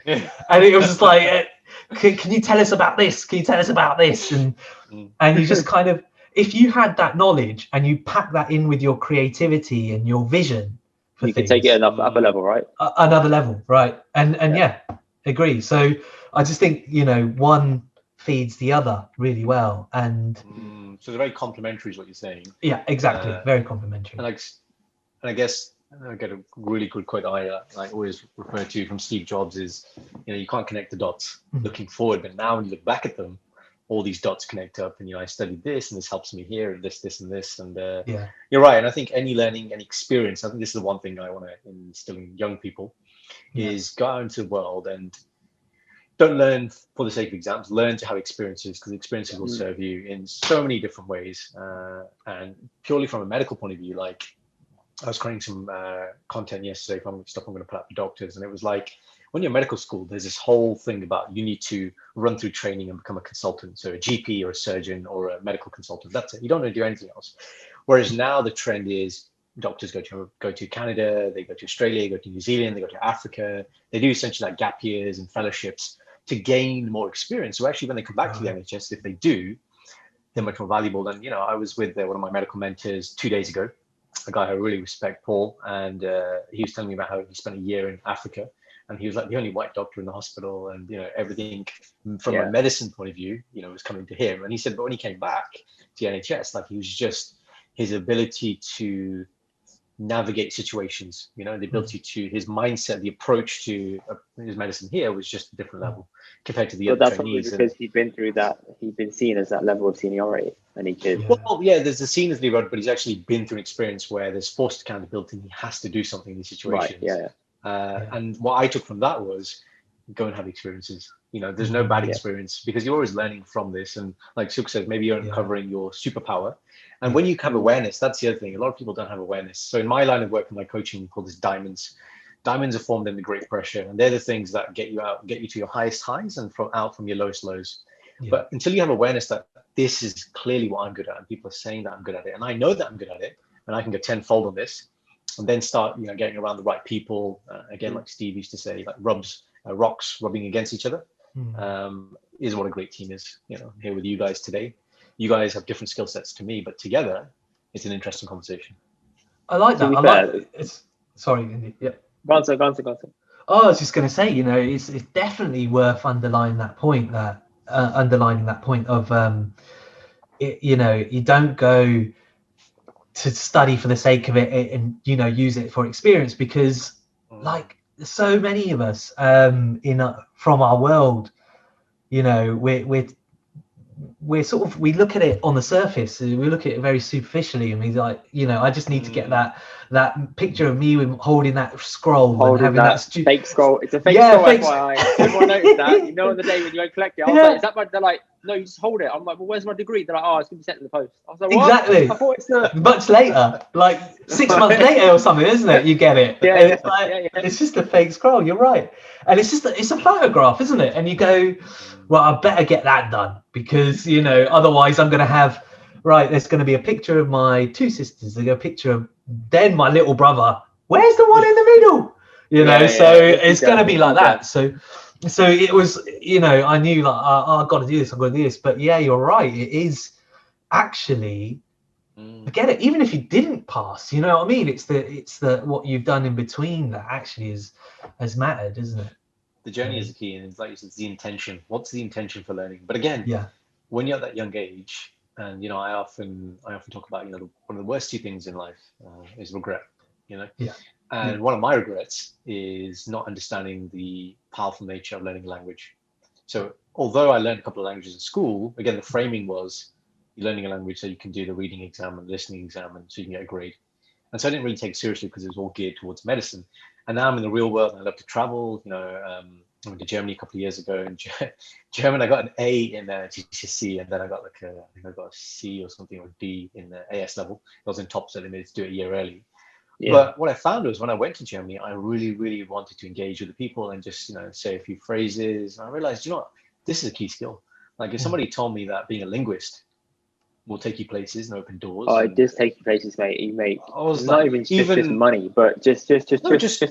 And it was just like, can you tell us about this, and you just kind of, if you had that knowledge and you pack that in with your creativity and your vision for you things, could take it another level, right? Another level, right? And agree. So I just think one feeds the other really well, and so they're very complementary, is what you're saying. Yeah, exactly. Very complementary. And I guess I get a really good quote I always refer to from Steve Jobs is, you can't connect the dots looking forward, but now when you look back at them, all these dots connect up, and I studied this, and this helps me here, and this, and this, and you're right. And I think any learning, any experience, I think this is the one thing I want to instill in young people, is go out into the world and don't learn for the sake of exams. Learn to have experiences, because experiences will serve you in so many different ways. And purely from a medical point of view, like I was creating some content yesterday from stuff I'm going to put up for doctors, and it was like, when you're in medical school, there's this whole thing about you need to run through training and become a consultant. So a GP or a surgeon or a medical consultant, that's it. You don't want to do anything else. Whereas now the trend is doctors go to Canada, they go to Australia, go to New Zealand, they go to Africa. They do essentially like gap years and fellowships to gain more experience. So actually when they come back to the NHS, if they do, they're much more valuable. And, I was with one of my medical mentors 2 days ago, a guy I really respect, Paul, and he was telling me about how he spent a year in Africa. And he was like the only white doctor in the hospital, and everything from a medicine point of view, was coming to him. And he said, but when he came back to the NHS, like, he was just, his ability to navigate situations, the ability to, his mindset, the approach to his medicine here was just a different level compared to the other trainees. Because he'd been through that, he'd been seen as that level of seniority, and he could. Well, there's a scene as the road, but he's actually been through an experience where there's forced accountability, and he has to do something in these situations. Right. And what I took from that was go and have experiences. There's no bad experience, because you're always learning from this. And like Sukh said, maybe you're uncovering your superpower. And when you have awareness, that's the other thing. A lot of people don't have awareness. So in my line of work, in my coaching, we call this diamonds. Diamonds are formed under great pressure, and they're the things that get you to your highest highs and out from your lowest lows. But until you have awareness that this is clearly what I'm good at, and people are saying that I'm good at it, and I know that I'm good at it, and I can go tenfold on this, and then start, getting around the right people. Again, like Steve used to say, like rocks rubbing against each other, is what a great team is. Here with you guys today, you guys have different skill sets to me, but together, it's an interesting conversation. I like that. Sorry, Indy. Yeah. Go on. I was just going to say, it's definitely worth underlining that point. Of, you don't go to study for the sake of it and use it for experience, because like so many of us from our world, we're sort of, we look at it on the surface, we look at it very superficially, and we like, I just need to get that picture of me holding that scroll, and having that fake scroll. It's a fake scroll, FYI. Everyone noticed that. On the day when you go collect it, I was like, is that they're like, no, you just hold it. I'm like, well, where's my degree? They're like, oh, it's going to be sent in the post. I was like, what? Exactly. I thought it's much later, like 6 months later or something, isn't it? You get it. Yeah, And yeah, it's like, yeah, yeah. it's just a fake scroll. You're right. And it's just, it's a photograph, isn't it? And you go, well, I better get that done because, you know, otherwise I'm going to have, right, there's going to be a picture of my two sisters. There's a picture of then my little brother. Where's the one in the middle? You know, Yeah, so yeah, it's going to be like that. So it was, you know, I knew like, I've got to do this, I've got to do this. But yeah, you're right. It is actually, forget it. Even if you didn't pass, you know what I mean? It's the what you've done in between that actually has mattered, isn't it? The journey is the key, and it's like you said, it's the intention. What's the intention for learning? But again, Yeah. when you're at that young age, and you know, I often talk about, you know, one of the worst two things in life is regret. You know. Yeah. And one of my regrets is not understanding the powerful nature of learning a language. So although I learned a couple of languages in school, again, the framing was you're learning a language so you can do the reading exam and listening exam and so you can get a grade. And so I didn't really take it seriously because it was all geared towards medicine. And now I'm in the real world and I love to travel. You know, I went to Germany a couple of years ago. In German, I got an A in GCSE, and then I got like I think I got a C or something, or D in the AS level. I was in top, so they made us do it a year early. Yeah. But what I found was when I went to Germany, I really, really wanted to engage with the people and just, you know, say a few phrases. And I realized, you know what, this is a key skill. Like if somebody told me that being a linguist will take you places and open doors. Oh, it does take you places, mate. You make not like, just money, but just interesting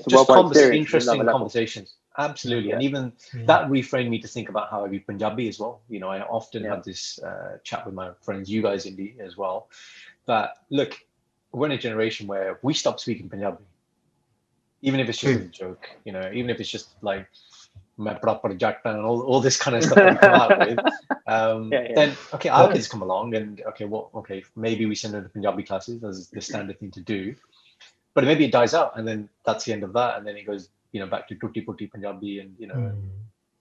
conversations. Absolutely. Yeah. And even that reframed me to think about how I read Punjabi as well. You know, I often have this chat with my friends, you guys, Indy, as well, that look, we're in a generation where we stop speaking Punjabi, even if it's just a joke, you know, even if it's just like proper jack and all this kind of stuff that we come out with. Then okay, our kids come along and okay, maybe we send them to Punjabi classes as the standard thing to do, but maybe it dies out and then that's the end of that, and then it goes, you know, back to tutti putti Punjabi, and you know,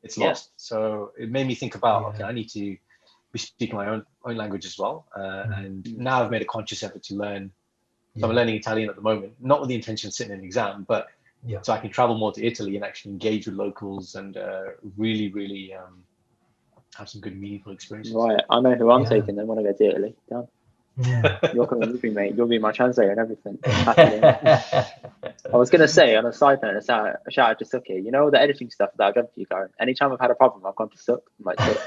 it's lost. So it made me think about okay, I need to be speaking my own language as well, and now I've made a conscious effort to learn. So I'm learning Italian at the moment, not with the intention of sitting in an exam, but so I can travel more to Italy and actually engage with locals and really, really have some good, meaningful experiences. Right, I know who I'm taking then when I go to Italy. Done. You're coming with me, mate. You'll be my translator and everything. I was going to say, on a side note, a shout out to Sukh. You know, the editing stuff that I've done for you, Karen. Anytime I've had a problem, I've gone to Sukh. I'm like, Sukh,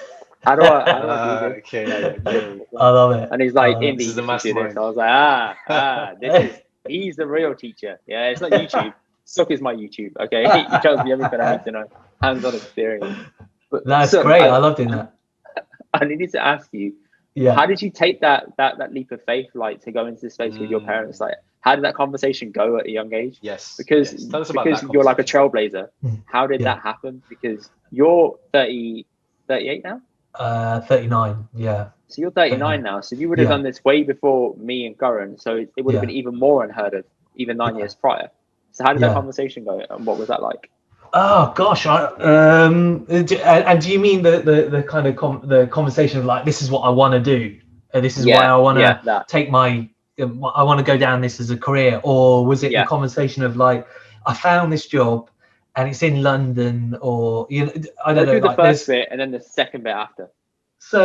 how do I do this? I love it. And he's like, Indy, this is the mastermind. I was like, he's the real teacher. Yeah, it's not YouTube. Sukh is my YouTube. Okay, he tells me everything I need to know, hands-on experience. But that's great. I love doing that. I needed to ask you, how did you take that leap of faith, like to go into the space with your parents? Like, how did that conversation go at a young age? Yes, because you're like a trailblazer. How did that happen? Because you're 38 now. 39, yeah. So you're 39 now. So you would have done this way before me and Karan. So it would have been even more unheard of, even 9 years prior. So how did that conversation go, and what was that like? Oh gosh, and do you mean the kind of the conversation of like, this is what I want to do, this is why I want to take my, I want to go down this as a career, or was it the conversation of like, I found this job and it's in London, or you know, I don't know. The first bit and then the second bit after. So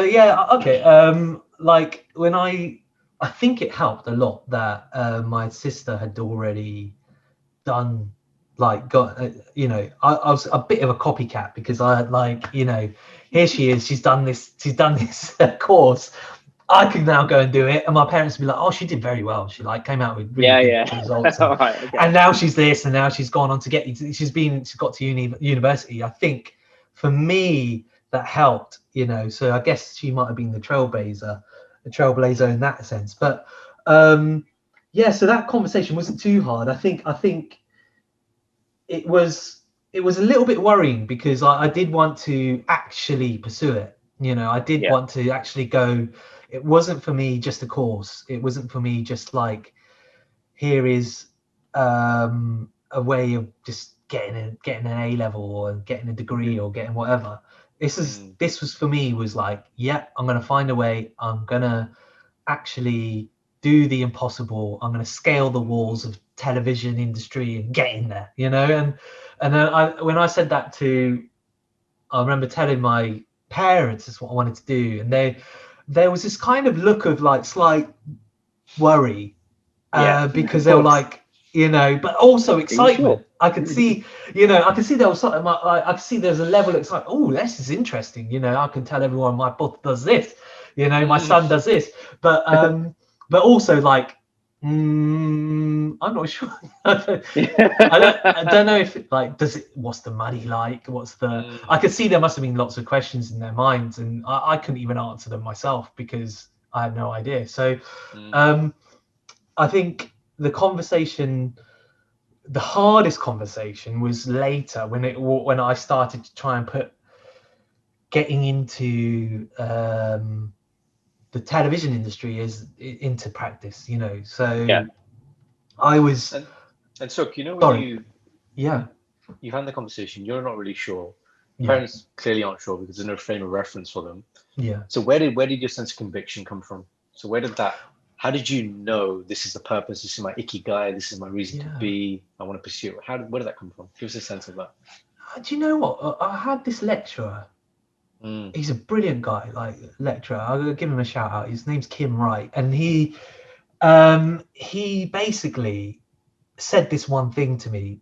like when I think it helped a lot that my sister had already done, like got you know, I was a bit of a copycat because I had like, you know, here she is, she's done this course, I could now go and do it, and my parents would be like, oh, she did very well, she like came out with really good results, and now she's this, and now she's gone on to get, she's got to university. I think for me that helped, you know, so I guess she might have been the trailblazer in that sense. But so that conversation wasn't too hard. I think it was a little bit worrying because I did want to actually pursue it. You know, I did want to actually go. It wasn't for me just a course. It wasn't for me just like, here is a way of just getting an A level or getting a degree or getting whatever. This was for me was like, I'm going to find a way. I'm going to actually do the impossible. I'm going to scale the walls of television industry and get in there, you know. And then when I said that I remember telling my parents is what I wanted to do, and there was this kind of look of like slight worry, because they were like, but also excitement. I could see, I could see there was something. I could see there's a level of excitement. Oh, this is interesting. I can tell everyone my boss does this. My son does this, but also like, I'm not sure. I don't know if like what's the money like? I could see there must have been lots of questions in their minds, and I couldn't even answer them myself because I had no idea. So I think the hardest conversation was later when I started to try and getting into the television industry into practice, So I was. And so, when sorry. you've had the conversation, you're not really sure. Yeah. Parents clearly aren't sure because there's no frame of reference for them. Yeah. So where did your sense of conviction come from? So how did you know this is the purpose? This is my ikigai. This is my reason to be. I want to pursue it. Where did that come from? Give us a sense of that. Do you know what? I had this lecturer. He's a brilliant guy, like lecturer. I'll give him a shout out. His name's Kim Wright, and he basically said this one thing to me.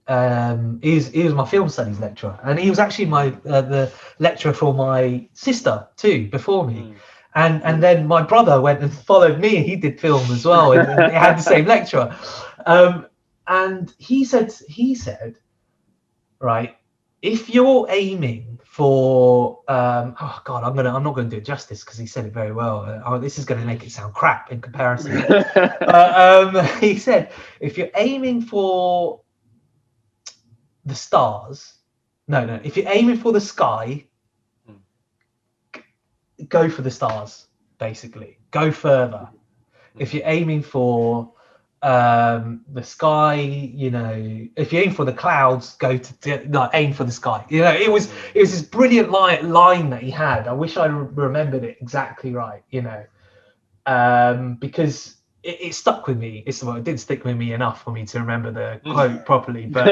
He was my film studies lecturer, and he was actually the lecturer for my sister too before me. And then my brother went and followed me, and he did film as well, and they had the same lecturer. And he said, right, if you're aiming for oh god, I'm not going to do it justice because he said it very well. This is going to make it sound crap in comparison. He said, if you're aiming for the stars, if you're aiming for the sky, go for the stars. Basically, go further. If you're aiming for the sky, if you aim for the clouds, aim for the sky. It was this brilliant line that he had. I wish I remembered it exactly right. Because it stuck with me. It didn't stick with me enough for me to remember the quote properly, but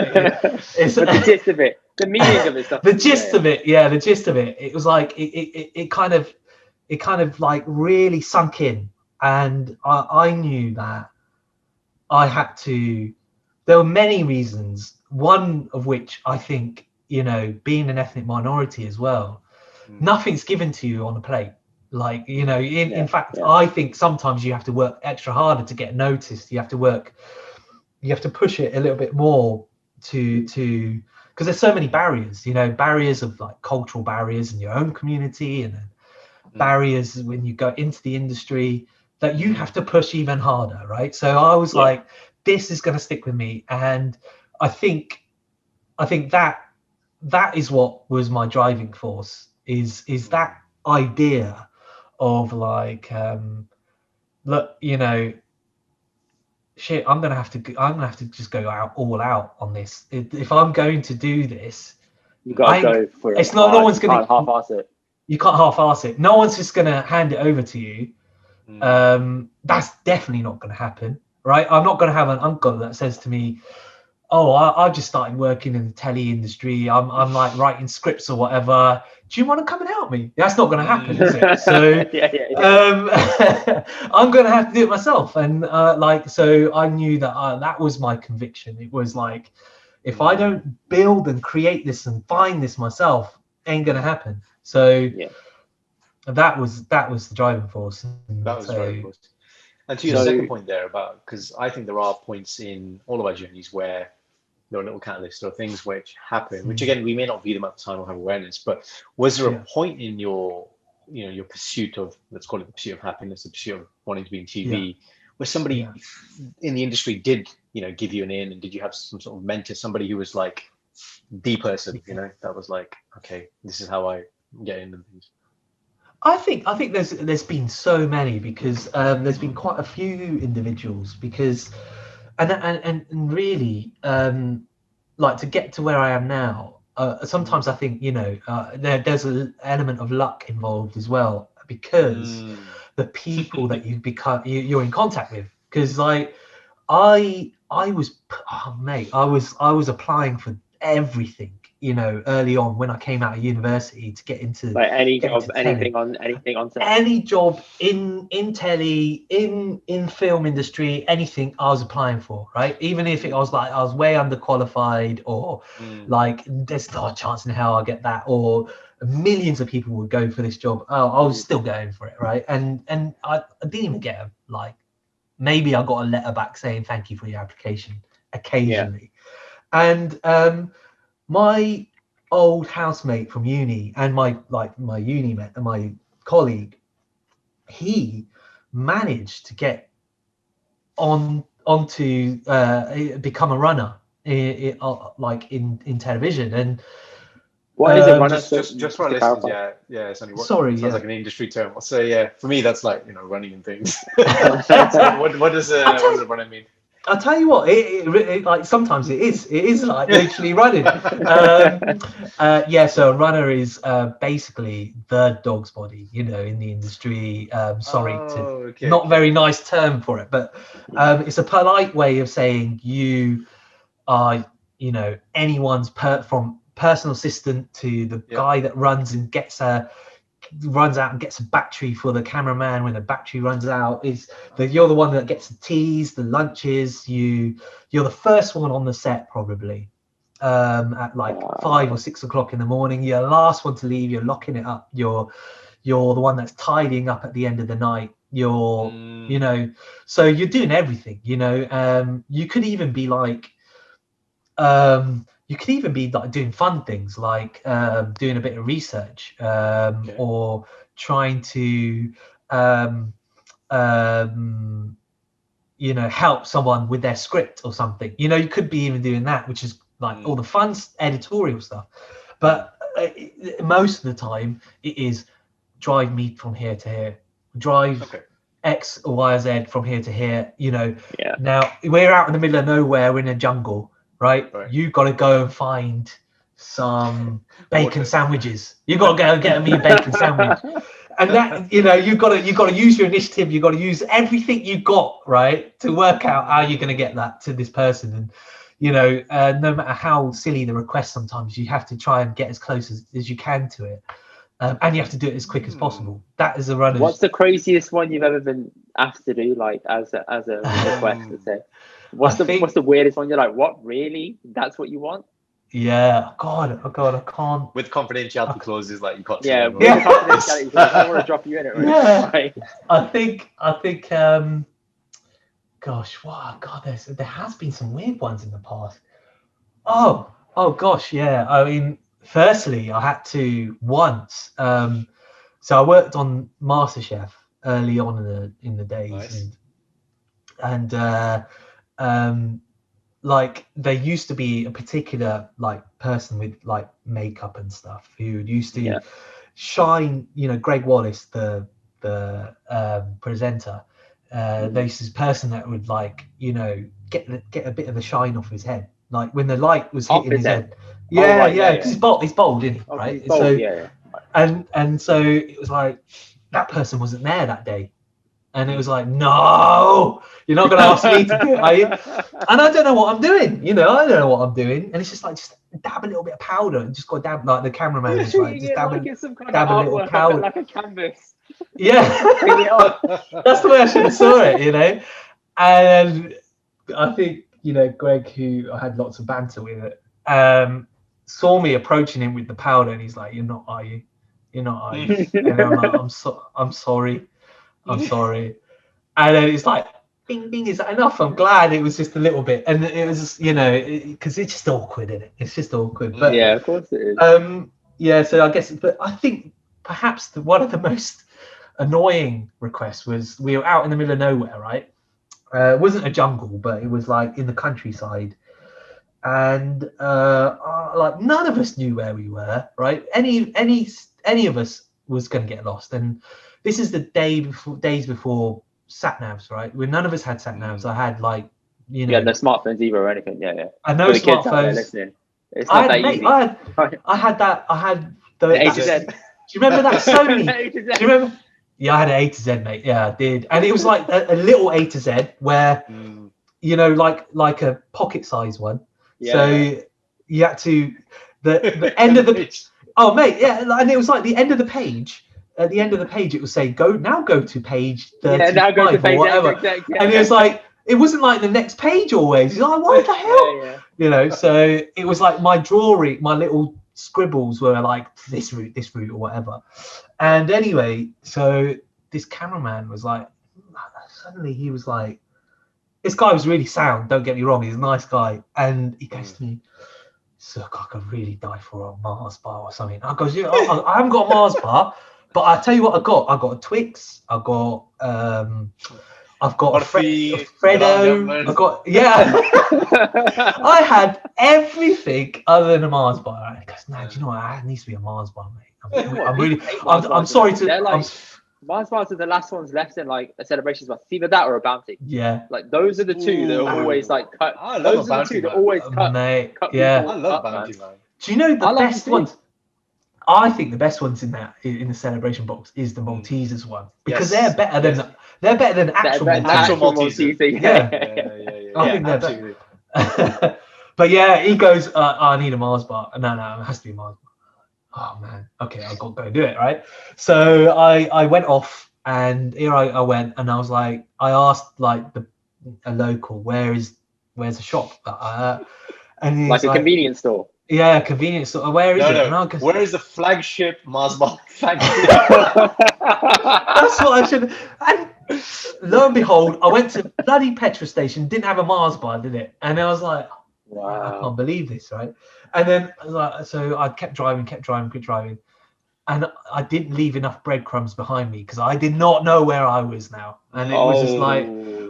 it's but the gist of it, the meaning of it, stuff. The gist of it. It was like it kind of like really sunk in, and I knew that I had to. There were many reasons. One of which I think, being an ethnic minority as well, nothing's given to you on a plate. Like, in fact, I think sometimes you have to work extra harder to get noticed. You have to push it a little bit more to because there's so many barriers. Barriers of like cultural barriers in your own community, and barriers when you go into the industry that you have to push even harder, right? So I was like, this is going to stick with me, and I think that is what was my driving force. Is that idea of like, look, shit, I'm gonna have to just go all out on this. If I'm going to do this, you gotta go for it. It's not. No one's gonna half-ass it. You can't half-ass it. No one's just gonna hand it over to you. That's definitely not going to happen, right? I'm not going to have an uncle that says to me, oh, I've just started working in the telly industry, I'm like writing scripts or whatever, do you want to come and help me? That's not going to happen, is it? So I'm going to have to do it myself. And so I knew that that was my conviction. It was like, if I don't build and create this and find this myself, ain't going to happen. So that was the driving force. That was the driving force. And to your second point there about, because I think there are points in all of our journeys where there are little catalysts or things which happen, which again, we may not view them at the time or have awareness, but was there a point in your pursuit of, let's call it the pursuit of happiness, the pursuit of wanting to be in TV, where somebody in the industry did, give you an in, and did you have some sort of mentor, somebody who was like the person, that was like, okay, this is how I get in and things? I think there's been so many, because there's been quite a few individuals, because and really like to get to where I am now, sometimes I think there's an element of luck involved as well, because the people that you're in contact with, because like I was applying for everything, early on when I came out of university to get into like any get job, into telly. anything on set. Any job in telly, in film industry, anything I was applying for, right? Even if it was like I was way underqualified, or like there's not a chance in hell I'll get that, or millions of people would go for this job. Oh, I was still going for it, right? And I didn't even get them. Like maybe I got a letter back saying thank you for your application occasionally. And my old housemate from uni and my uni mate and my colleague, he managed to get onto become a runner in television. And what is a runner? Just for our listeners, yeah, it's only sounds like an industry term. So yeah, for me that's like running and things. So what does a runner mean? I'll tell you what, it like sometimes it is like literally running. So a runner is basically the dog's body, in the industry. Not very nice term for it, but it's a polite way of saying you are, anyone's from personal assistant to the guy that runs out and gets a battery for the cameraman when the battery runs out. You're the one that gets the teas, the lunches. You're the first one on the set probably at like 5 or 6 o'clock in the morning. You're the last one to leave. You're locking it up. You're the one that's tidying up at the end of the night. So you're doing everything. You could even be like doing fun things like doing a bit of research or trying to help someone with their script or something. You could be even doing that, which is like all the fun editorial stuff. But most of the time it is drive me from here to here, drive X or Y or Z from here to here. Now we're out in the middle of nowhere, we're in a jungle. Right, you got to go and find some bacon sandwiches. You got to go and get me a bacon sandwich, and that you got to use your initiative. You got to use everything you got, right, to work out how you're going to get that to this person. And no matter how silly the request, sometimes you have to try and get as close as you can to it, and you have to do it as quick as possible. That is a runner. What's the craziest one you've ever been asked to do, like as a request to say? What's the weirdest one? You're like, what, really? That's what you want? Yeah. God, I can't. With confidentiality clauses, like you can't. Confidentiality clauses. I don't want to drop you in it. Right? Yeah. Right. I think. Gosh, wow, God, there has been some weird ones in the past. Oh gosh, yeah. I mean, firstly, I had to once. So I worked on MasterChef early on in the days, nice. and like there used to be a particular like person with like makeup and stuff who used to shine, Greg Wallace, the presenter. There's this person that would like, get a bit of the shine off his head, like when the light was hitting his head. Because he's bald, isn't he? Right. He's bald, and so it was like that person wasn't there that day. And it was like, no, you're not going to ask me to do it, are you? And I don't know what I'm doing, I don't know what I'm doing. And it's just like, just dab a little bit of powder and just go dab, like the cameraman is like, just dab a little powder. Like a canvas. Yeah, that's the way I should have saw it, And I think, Greg, who I had lots of banter with, saw me approaching him with the powder and he's like, you're not, are you? You're not, are you? And I'm like, I'm sorry. And then it's like, bing, bing, is that enough? I'm glad it was just a little bit. And it was just, because it's just awkward, isn't it? It's just awkward. But yeah, of course it is. So I guess, but I think perhaps one of the most annoying requests was we were out in the middle of nowhere, right? It wasn't a jungle, but it was like in the countryside. And like none of us knew where we were, right? Any of us was going to get lost. And this is the days before sat navs, right? When none of us had sat navs. I had like, no smartphones either or anything. Yeah. I know smartphones. It's not that easy. I had the A to Z. Do you remember that Sony? Do you remember? Yeah, I had an A to Z, mate. Yeah, I did. And it was like a little A to Z where, like a pocket size one. Yeah. So you had to. the end of the oh mate, yeah, and it was like the end of the page. At the end of the page, it would say go to page 35 now go to page or whatever. And it was like, it wasn't like the next page always. He's like, what the hell? Yeah. You know, so it was like my drawing, my little scribbles were like this route or whatever. And anyway, so this cameraman was like, suddenly he was like, this guy was really sound, don't get me wrong, he's a nice guy. And he goes to me, Sukh, I could really die for a Mars bar or something. I goes, yeah, I haven't got a Mars bar, but I tell you what I got a Twix, I've got a Freddo, I got I had everything other than a Mars bar. And he goes, no, do you know what? It needs to be a Mars bar, mate. I'm sorry to. Mars bars are the last ones left in like a celebrations bar. It's either that or a bounty. Yeah. Like those are the two that are always like cut. I love Those a are the two bounty, that always cut. Mate, cut yeah. people I love up, bounty, man. man. Do you know the I love best it too. ones? I think the best ones in the celebration box is the Maltesers one, because Yes. they're better than actual They're Maltesers. Maltesers. Yeah. I think they're absolutely. But yeah, he goes, I need a Mars bar. No, it has to be a Mars bar. Oh man, okay, I've got to go do it, right? So I went off, and here I went, and I was like, I asked like a local, where's the shop? And he's Like a convenience store. Yeah, convenience store. Where is it? And I goes, where is the flagship Mars bar? Flagship. That's what I should. And lo and behold, I went to bloody petrol station, didn't have a Mars bar, did it? And I was like, I can't believe this, right? And then so I kept driving, and I didn't leave enough breadcrumbs behind me because I did not know where I was now. And it was just like,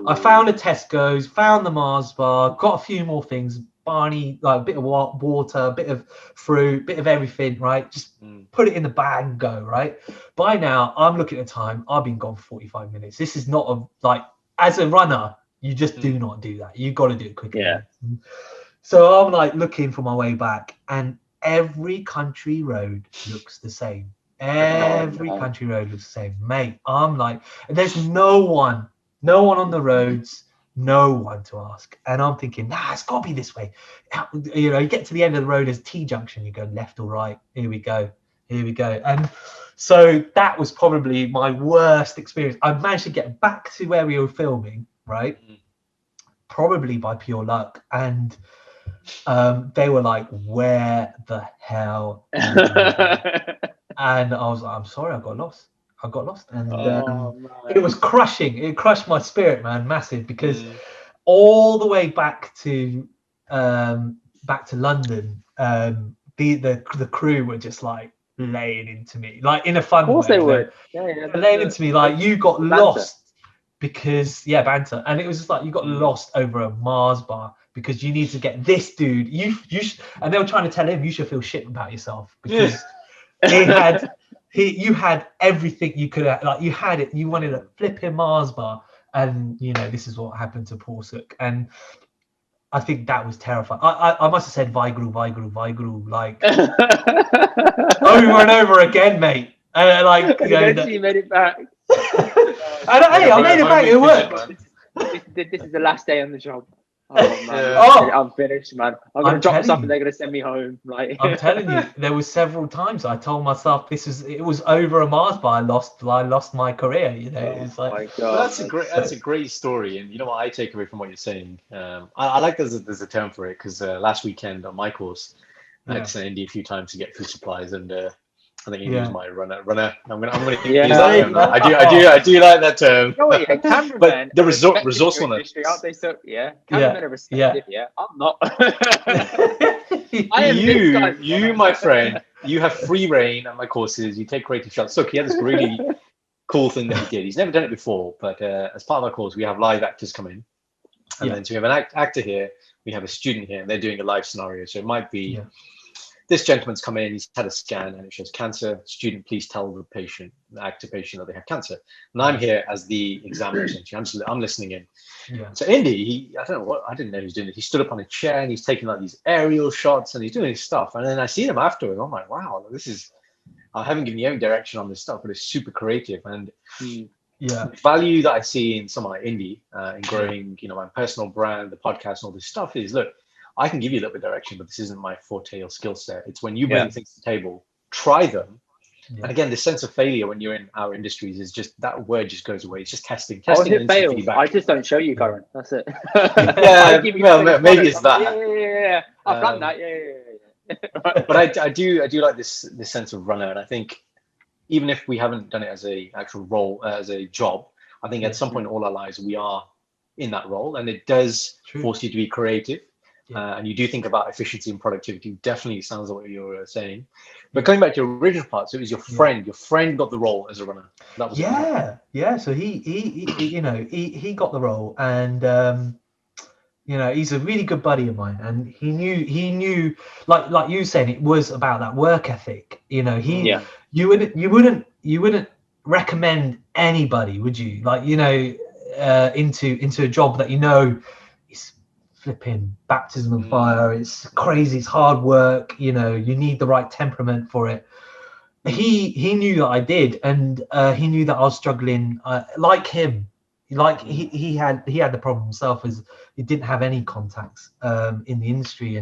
I found a Tesco's, found the Mars bar, got a few more things, Barney, like a bit of water, a bit of fruit, bit of everything, right? Just put it in the bag and go, right? By now, I'm looking at the time. I've been gone for 45 minutes. This is not as a runner, you just do not do that. You've got to do it quickly. Yeah. So I'm like looking for my way back, and every country road looks the same. Every country road looks the same, mate. I'm like, there's no one on the roads, no one to ask. And I'm thinking, it's got to be this way. You know, you get to the end of the road, there's T-junction, you go left or right. Here we go. And so that was probably my worst experience. I managed to get back to where we were filming, right? Probably by pure luck. And they were like, where the hell are you? And I was like, I'm sorry, I got lost. And it was crushing. It crushed my spirit, man, massive, because all the way back to London, the crew were just like laying into me, like in a fun way. Of course they would. Yeah, laying into me like, you got lost because banter. And it was just like, you got lost over a Mars bar because you need to get this dude. And they were trying to tell him, you should feel shit about yourself because you had everything you could have, like you had it. You wanted a flipping Mars bar, and you know this is what happened to poor Sukh. And I think that was terrifying. I must have said Vigru, like over and over again, mate. And like, eventually you made it back. I made it back. It worked. This is the last day on the job. Oh man, I'm finished, man. I'm gonna drop this off and they're gonna send me home. Like I'm telling you, there was several times I told myself it was over a Mars bar. I lost my career. You know, it's like, my God, that's a great story. And you know what I take away from what you're saying? I like there's a term for it, because last weekend on my course, I had to send Indy a few times to get food supplies, and I think Indy was my runner. I'm gonna use that term. I do like that term. You know what, cameramen, but the resourcefulness. Aren't they? So cameramen are receptive. Yeah, I'm not. You, my friend, you have free reign at my courses. You take creative shots. Look, he had this really cool thing that he did. He's never done it before, but as part of our course, we have live actors come in, and then so we have an actor here, we have a student here, and they're doing a live scenario. So it might be. This gentleman's come in, he's had a scan and it shows cancer. Student, please tell the actor patient that they have cancer. And I'm here as the examiner, essentially. I'm listening in. Yeah. So Indy, I didn't know he was doing it. He stood up on a chair and he's taking like these aerial shots and he's doing his stuff. And then I see him afterwards. I'm like, wow, I haven't given you any direction on this stuff, but it's super creative. And the value that I see in someone like Indy, in growing, my personal brand, the podcast and all this stuff is, look, I can give you a little bit of direction, but this isn't my forte or skill set. It's when you bring things to the table, try them. And again, the sense of failure when you're in our industries is just, that word just goes away. It's just testing I'll and hit instant fail. feedback. I just don't show you, Karen. That's it. Yeah, well, maybe it's that. Yeah. I've done that. Yeah. But I do like this sense of runner, and I think even if we haven't done it as a actual role, as a job, I think at some point in all our lives we are in that role, and it does force you to be creative. And you do think about efficiency and productivity. Definitely sounds like what you were saying. But coming back to your original part, so it was your friend. Your friend got the role as a runner. That was yeah. So he got the role, and he's a really good buddy of mine, and he knew like you saying, it was about that work ethic. You wouldn't recommend anybody, would you? Like into a job that is flipping baptism of fire. It's crazy. It's hard work. You need the right temperament for it. He knew that I did, and he knew that I was struggling, like him. Like he had the problem himself, as he didn't have any contacts in the industry,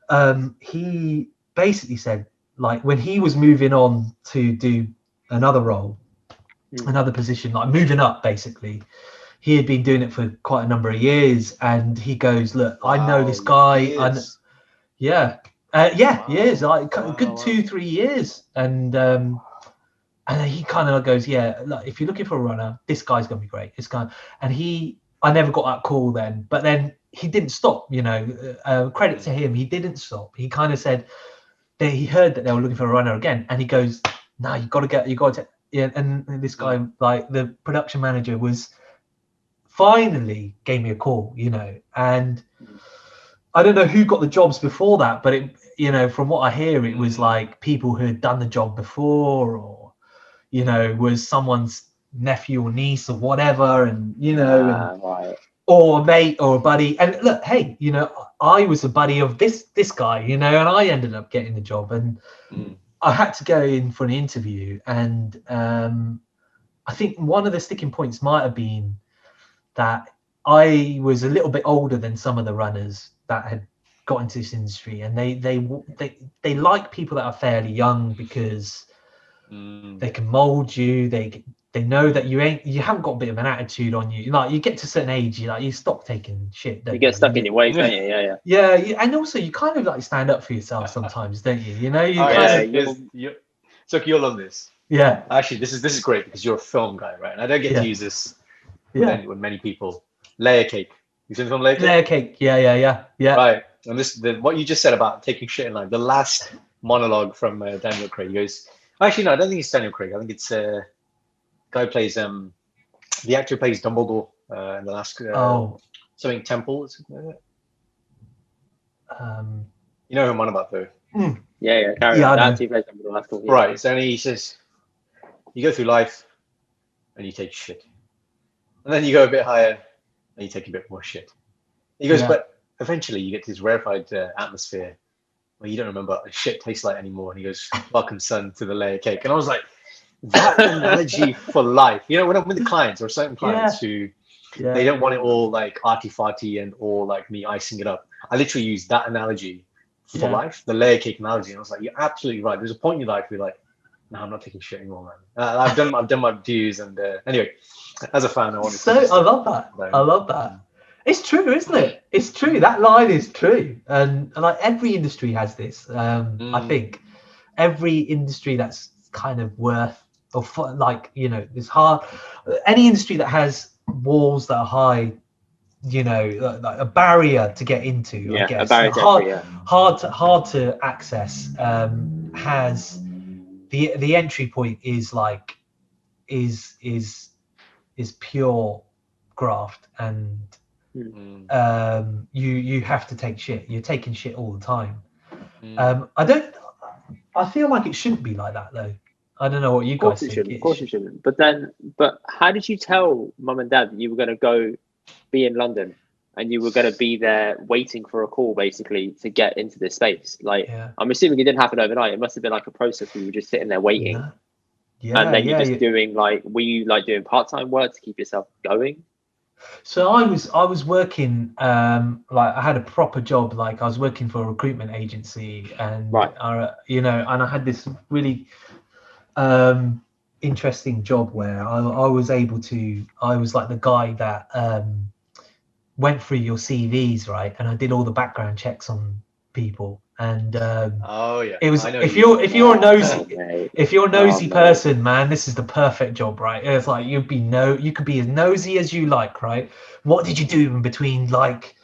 and he basically said, like, when he was moving on to do another role, another position, like moving up, basically, he had been doing it for quite a number of years, and he goes, look, I know this guy. Years, like a good 2-3 years, and he kind of goes, yeah, look, if you're looking for a runner, this guy's gonna be great. And I never got that call then, but then he didn't stop. Credit to him, he didn't stop. He kind of said that he heard that they were looking for a runner again, and he goes, no, you got to. Yeah, and this guy, like the production manager, was finally gave me a call, and I don't know who got the jobs before that, but it, from what I hear, it was like people who had done the job before, or was someone's nephew or niece or whatever, and or a mate or a buddy. And look, hey, I was a buddy of this guy, and I ended up getting the job, and I had to go in for an interview, and I think one of the sticking points might have been that I was a little bit older than some of the runners that had got into this industry, and they like people that are fairly young, because they can mold you. They know that you haven't got a bit of an attitude on you. Like, you get to a certain age, you stop taking shit. You get stuck in your ways, don't you? Yeah. And also you kind of like stand up for yourself sometimes, don't you? So you'll love this. Yeah. Actually, this is great, because you're a film guy, right? And I don't get to use this with many people. Layer Cake. You seen the film Layer Cake? Layer Cake. Yeah. Right. And what you just said about taking shit in life, the last monologue from Daniel Craig, he goes, actually, no, I don't think it's Daniel Craig. I think it's guy who plays the actor who plays Dumbledore in the last something Temple. Is it? You know who I'm on about, though. Yeah. Carry on. That's who plays Dumbledore. That's cool. Right. So he says, you go through life and you take shit, and then you go a bit higher and you take a bit more shit. He goes, but eventually you get to this rarefied atmosphere where you don't remember what shit tastes like anymore. And he goes, welcome, son, to the Layer Cake. And I was like, that analogy for life. When I'm with the clients, or certain clients who they don't want it all like arty-farty and all like me icing it up, I literally use that analogy for life, the Layer Cake analogy. And I was like, you're absolutely right. There's a point in your life where you're like, no, I'm not taking shit anymore, man. I've done my dues, and anyway, as a fan, I wanted to. I love that. I love that. It's true, isn't it? It's true. That line is true, and like every industry has this. I think every industry that's kind of worth, or it's hard. Any industry that has walls that are high, like a barrier to get into. I guess a barrier hard to access. Has the entry point is pure graft, and you have to take shit. You're taking shit all the time. I feel like it shouldn't be like that, though. I don't know what you guys think. Of course you shouldn't. But how did you tell mum and dad that you were going to go be in London, and you were going to be there waiting for a call, basically, to get into this space? Like, I'm assuming it didn't happen overnight. It must have been like a process where you were just sitting there waiting. And then you're just doing, like, were you like doing part-time work to keep yourself going? So I was working like I had a proper job, like I was working for a recruitment agency, and Right. and I had this really interesting job where I was able to, I was like the guy that went through your CVs, right, and I did all the background checks on people, and Oh yeah, it was, I know if you. you're a nosy, mate. if you're a nosy mate. person, man, this is the perfect job, right? It's like you could be as nosy as you like, right? What did you do in between, like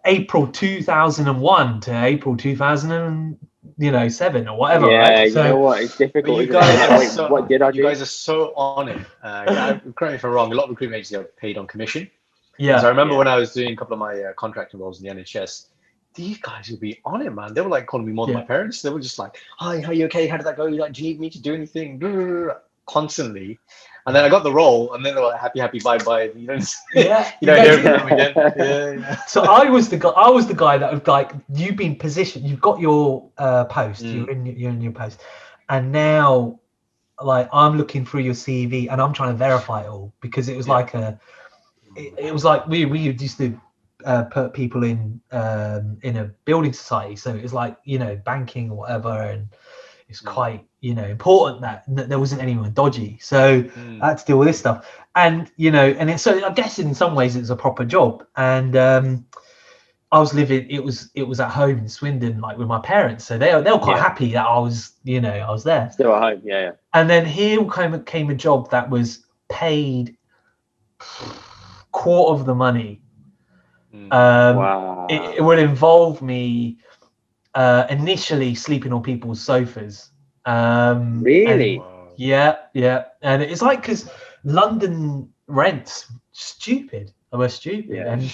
April 2001 to April 2007 or whatever, Yeah, right? you know what? It's But difficult, you isn't it? You're guys like, are wait, what did I do? you guys are so on it. Correct me if I'm wrong. A lot of recruitment agencies are paid on commission. Because I Yeah, remember when I was doing a couple of my contracting roles in the NHS, these guys would be on it, man. They were like calling me more than my yeah. parents. They were just like, "Hi, are you okay? How did that go? Like, do you need me to do anything?" Constantly. And then I got the role, and then they were like, "Happy, bye, bye." You don't, Yeah, you don't you hear guys- from them again. Yeah. So I was the guy. I was the guy that was like, you've been positioned. You've got your post. Mm. You're in your post, and now, like, I'm looking through your CV and I'm trying to verify it all, because it was Yeah. like it was like we used to put people in a building society, so it was like, banking or whatever, and it's quite important that there wasn't anyone dodgy. So I had to deal with this stuff, and so I guess in some ways it was a proper job, and I was living. It was at home in Swindon, like with my parents, so they were quite happy that I was there. Still at home, yeah. And then here came a job that was paid quarter of the money. Wow. It would involve me initially sleeping on people's sofas. Really? And yeah. And it's like, because London rents stupid. We're stupid. Yeah. And,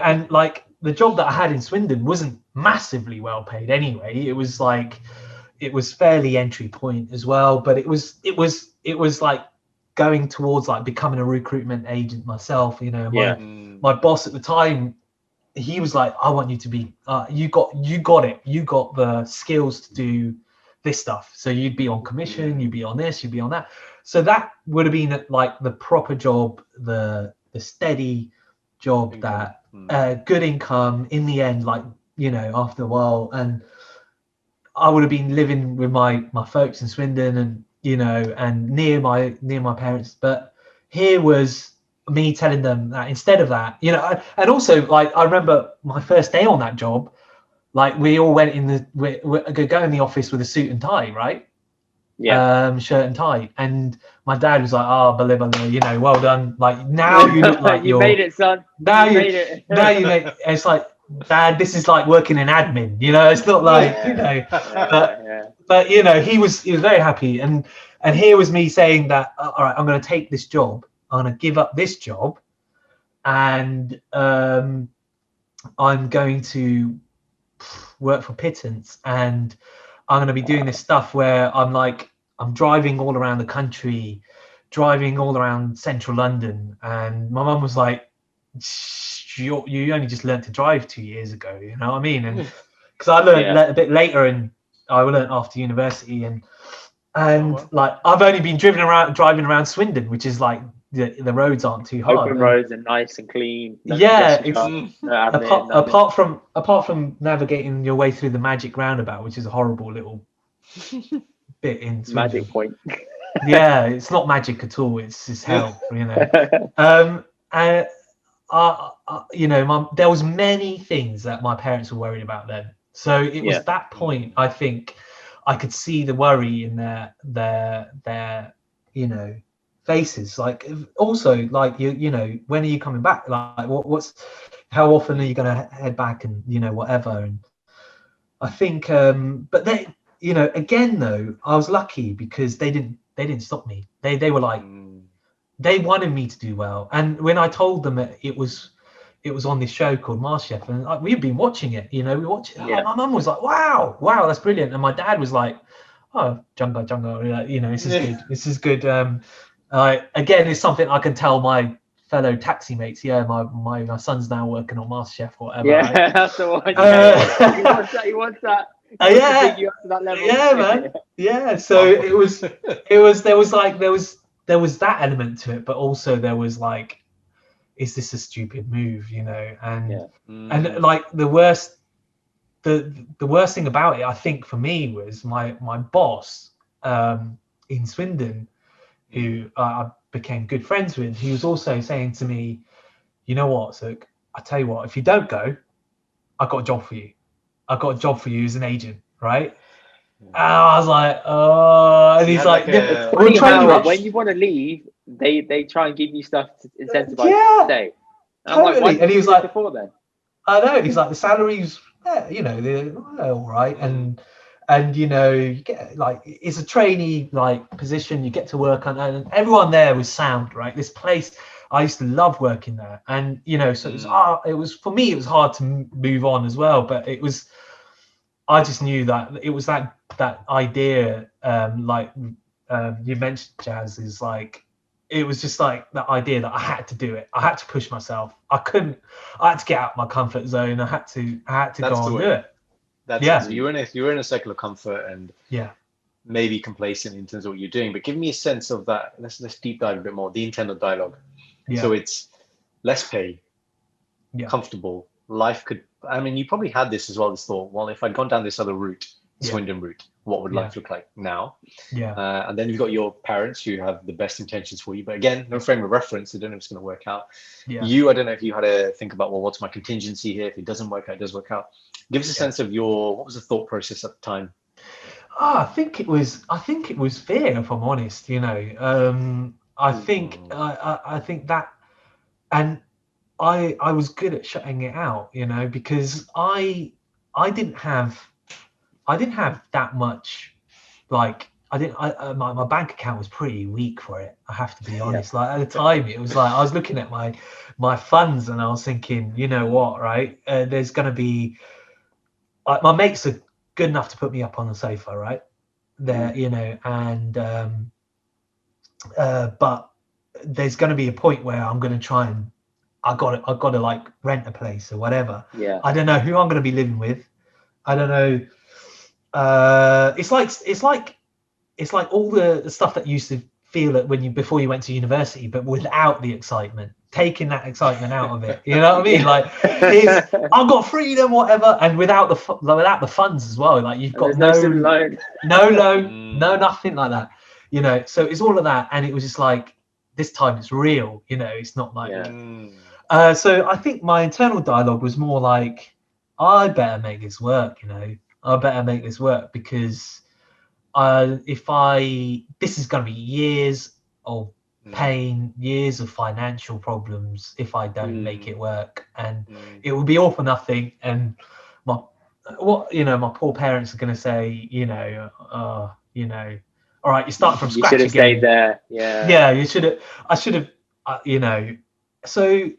and like the job that I had in Swindon wasn't massively well paid anyway. It was like, it was fairly entry point as well, but it was like going towards like becoming a recruitment agent myself. My boss at the time, he was like, I want you to be you got it, you got the skills to do this stuff, so you'd be on commission, you'd be on this, you'd be on that. So that would have been like the proper job, the steady job, that good income in the end, like after a while. And I would have been living with my folks in Swindon, and and near my parents. But here was me telling them that instead of that, and also, like, I remember my first day on that job, like we all went in we go in the office with a suit and tie, right? Yeah. Shirt and tie, and my dad was like, "Oh, blah, well done. Like, now you look like you made it, son. Now you made it. now you make." It's like, Dad, this is like working in admin. It's not like but he was very happy, and here was me saying that, all right, I'm going to take this job. I'm going to give up this job, and I'm going to work for pittance, and I'm going to be doing this stuff where I'm driving all around the country, driving all around central London. And my mum was like, you only just learned to drive 2 years ago, you know what I mean? And because I learned a bit later, and I learned after university, and like I've only been driving around Swindon, which is like the roads aren't too hard. Open roads are nice and clean. Apart from navigating your way through the magic roundabout, which is a horrible little bit in Swindon. Magic point. Yeah, it's not magic at all. It's hell, there was many things that my parents were worried about then. So it was that point, I think, I could see the worry in their faces. Like, also, like, when are you coming back? Like, how often are you going to head back, and whatever. And I think, but they, again though, I was lucky because they didn't stop me. They were like, they wanted me to do well. And when I told them it was on this show called MasterChef, and we've been watching it, we watched it. My mum was like, wow, that's brilliant. And my dad was like, oh, Junga, this is good. Again, it's something I can tell my fellow taxi mates. Yeah, my son's now working on MasterChef or whatever. Yeah, right? that's the one. He wants that. Yeah, you up to that level. Yeah, man. Yeah. So there was that element to it, but also there was like is this a stupid move, you know? And Yeah. and like the worst thing about it, I think for me, was my boss in Swindon, who I became good friends with. He was also saying to me, you know what, Sukh, I tell you what, if you don't go, I got a job for you. I got a job for you as an agent, right? And I was like, oh, and So you he's had like, like It's a- we'll funny train you how up. when you want to leave, they try and give you stuff to incentivize you Yeah, to stay. And I'm like, why totally. didn't And he you was do this like, before then? I know. He's like, the salaries, you know, they're all right. And you know, you get like, it's a trainee like position. You get to work on, and everyone there was sound, right? This place, I used to love working there, and you know, so it was for me, it was hard to move on as well. But it was, I just knew that it was that idea, you mentioned, Jazz, is like, it was just like that idea that I had to do it. I had to push myself. I had to get out of my comfort zone. I had to That's go the and way. do it. That's Yeah. it. So you were in a circle of comfort and Yeah. maybe complacent in terms of what you're doing. But give me a sense of that. Let's deep dive a bit more. The internal dialogue. Yeah. So it's less pay, Yeah. comfortable. Life could. I mean, you probably had this as well. This thought. Well, if I'd gone down this other route, Yeah. Swindon route, what would life look like now? Yeah. And then you've got your parents who have the best intentions for you, but again, no frame of reference. They don't know if it's going to work out. Yeah. I don't know if you had to think about, well, what's my contingency here? If it doesn't work out, it does work out. Give us a sense of what was the thought process at the time? I think it was fear, if I'm honest. You know, I think that, and I was good at shutting it out. You know, because I didn't have that much, like my bank account was pretty weak for it, I have to be honest. Like at the time, it was like I was looking at my funds and I was thinking, you know what, right? There's going to be, my mates are good enough to put me up on the sofa, right? There, you know, and but there's going to be a point where I'm going to try and I got to like rent a place or whatever. Yeah. I don't know who I'm going to be living with. I don't know. It's like all the stuff that you used to feel it before you went to university, but without the excitement, taking that excitement out of it. You know what I mean? Like, I've got freedom, whatever, and without the funds as well. Like, you've got no student loan, no loan, no nothing like that. You know, so it's all of that, and it was just like, this time it's real. You know, it's not like. Yeah. So I think my internal dialogue was more like, I better make this work. You know, I better make this work because this is going to be years of pain, years of financial problems if I don't make it work, and it will be all for nothing. And my poor parents are going to say, you know, all right, you start from scratch You should have again. stayed there. Yeah. You should have. I should have. You know, so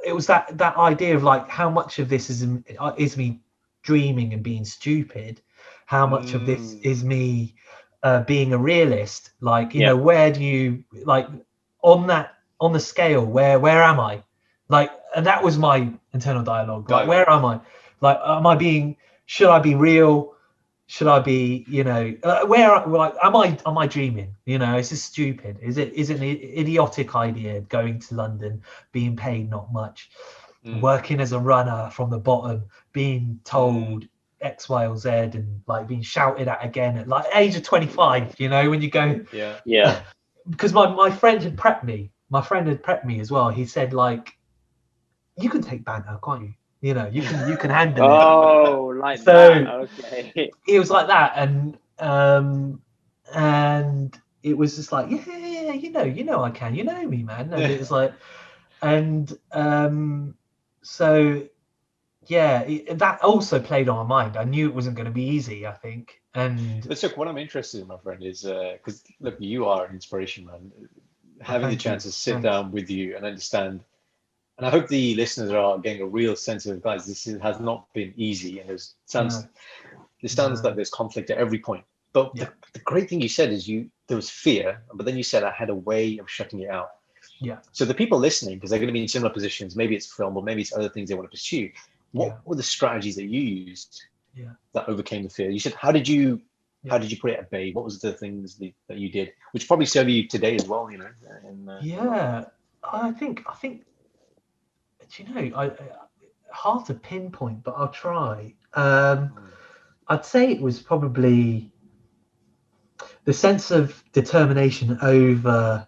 it was that idea of like, how much of this is me dreaming and being stupid, how much of this is me being a realist, like, you know, where do you, like, on the scale, where am I, like, and that was my internal dialogue, like, where am I, like, should I be real, should I be, you know, like, am I dreaming, you know, is this stupid, is it an idiotic idea, going to London, being paid not much, working as a runner from the bottom, being told X, Y, or Z, and like being shouted at again at like age of 25, you know, when you go, because my friend had prepped me as well. He said, like, you can take banter, can't you? You know, you can handle it. Oh, like so that. Okay. It was like that, and it was just like, yeah, you know, I can, you know me, man. And it was like, and so yeah, that also played on my mind. I knew it wasn't going to be easy, I think. And But look, what I'm interested in, my friend, is because look, you are an inspiration, man. Having the chance to sit down with you and understand, and I hope the listeners are getting a real sense of, guys, has not been easy, and it sounds like there's conflict at every point. But the great thing you said is there was fear, but then you said I had a way of shutting it out. Yeah. So the people listening, because they're going to be in similar positions, maybe it's film, or maybe it's other things they want to pursue. What were the strategies that you used that overcame the fear? You said, how did you put it at bay? What was the things that you did, which probably serve you today as well, you know? I think do you know, I hard to pinpoint, but I'll try. I'd say it was probably the sense of determination over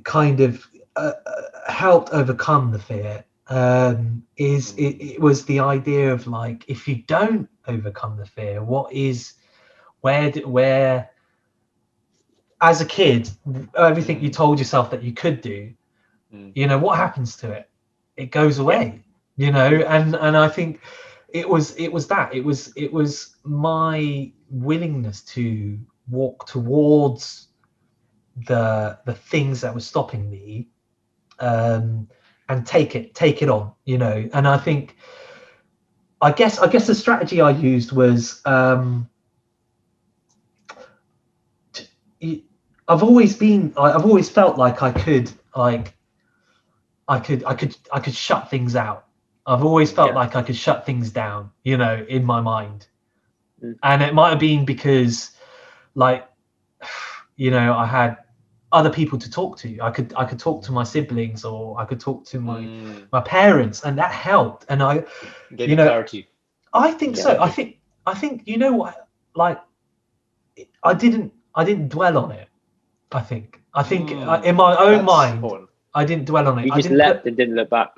kind of helped overcome the fear. It was the idea of like, if you don't overcome the fear, where as a kid, everything you told yourself that you could do, you know, what happens to it? It goes away, you know, and I think it was my willingness to walk towards the things that were stopping me, and take it on, you know. And I think I guess the strategy I used was I've always felt like I could shut things out. I've always felt like I could shut things down, you know, in my mind. And it might have been because, like, you know, I had other people to talk to. I could talk to my siblings, or I could talk to my parents, and that helped. And I gave you clarity. I think so. I think you know what, like, I didn't dwell on it. I think in my own mind, important. I didn't dwell on it. You just left and didn't look back.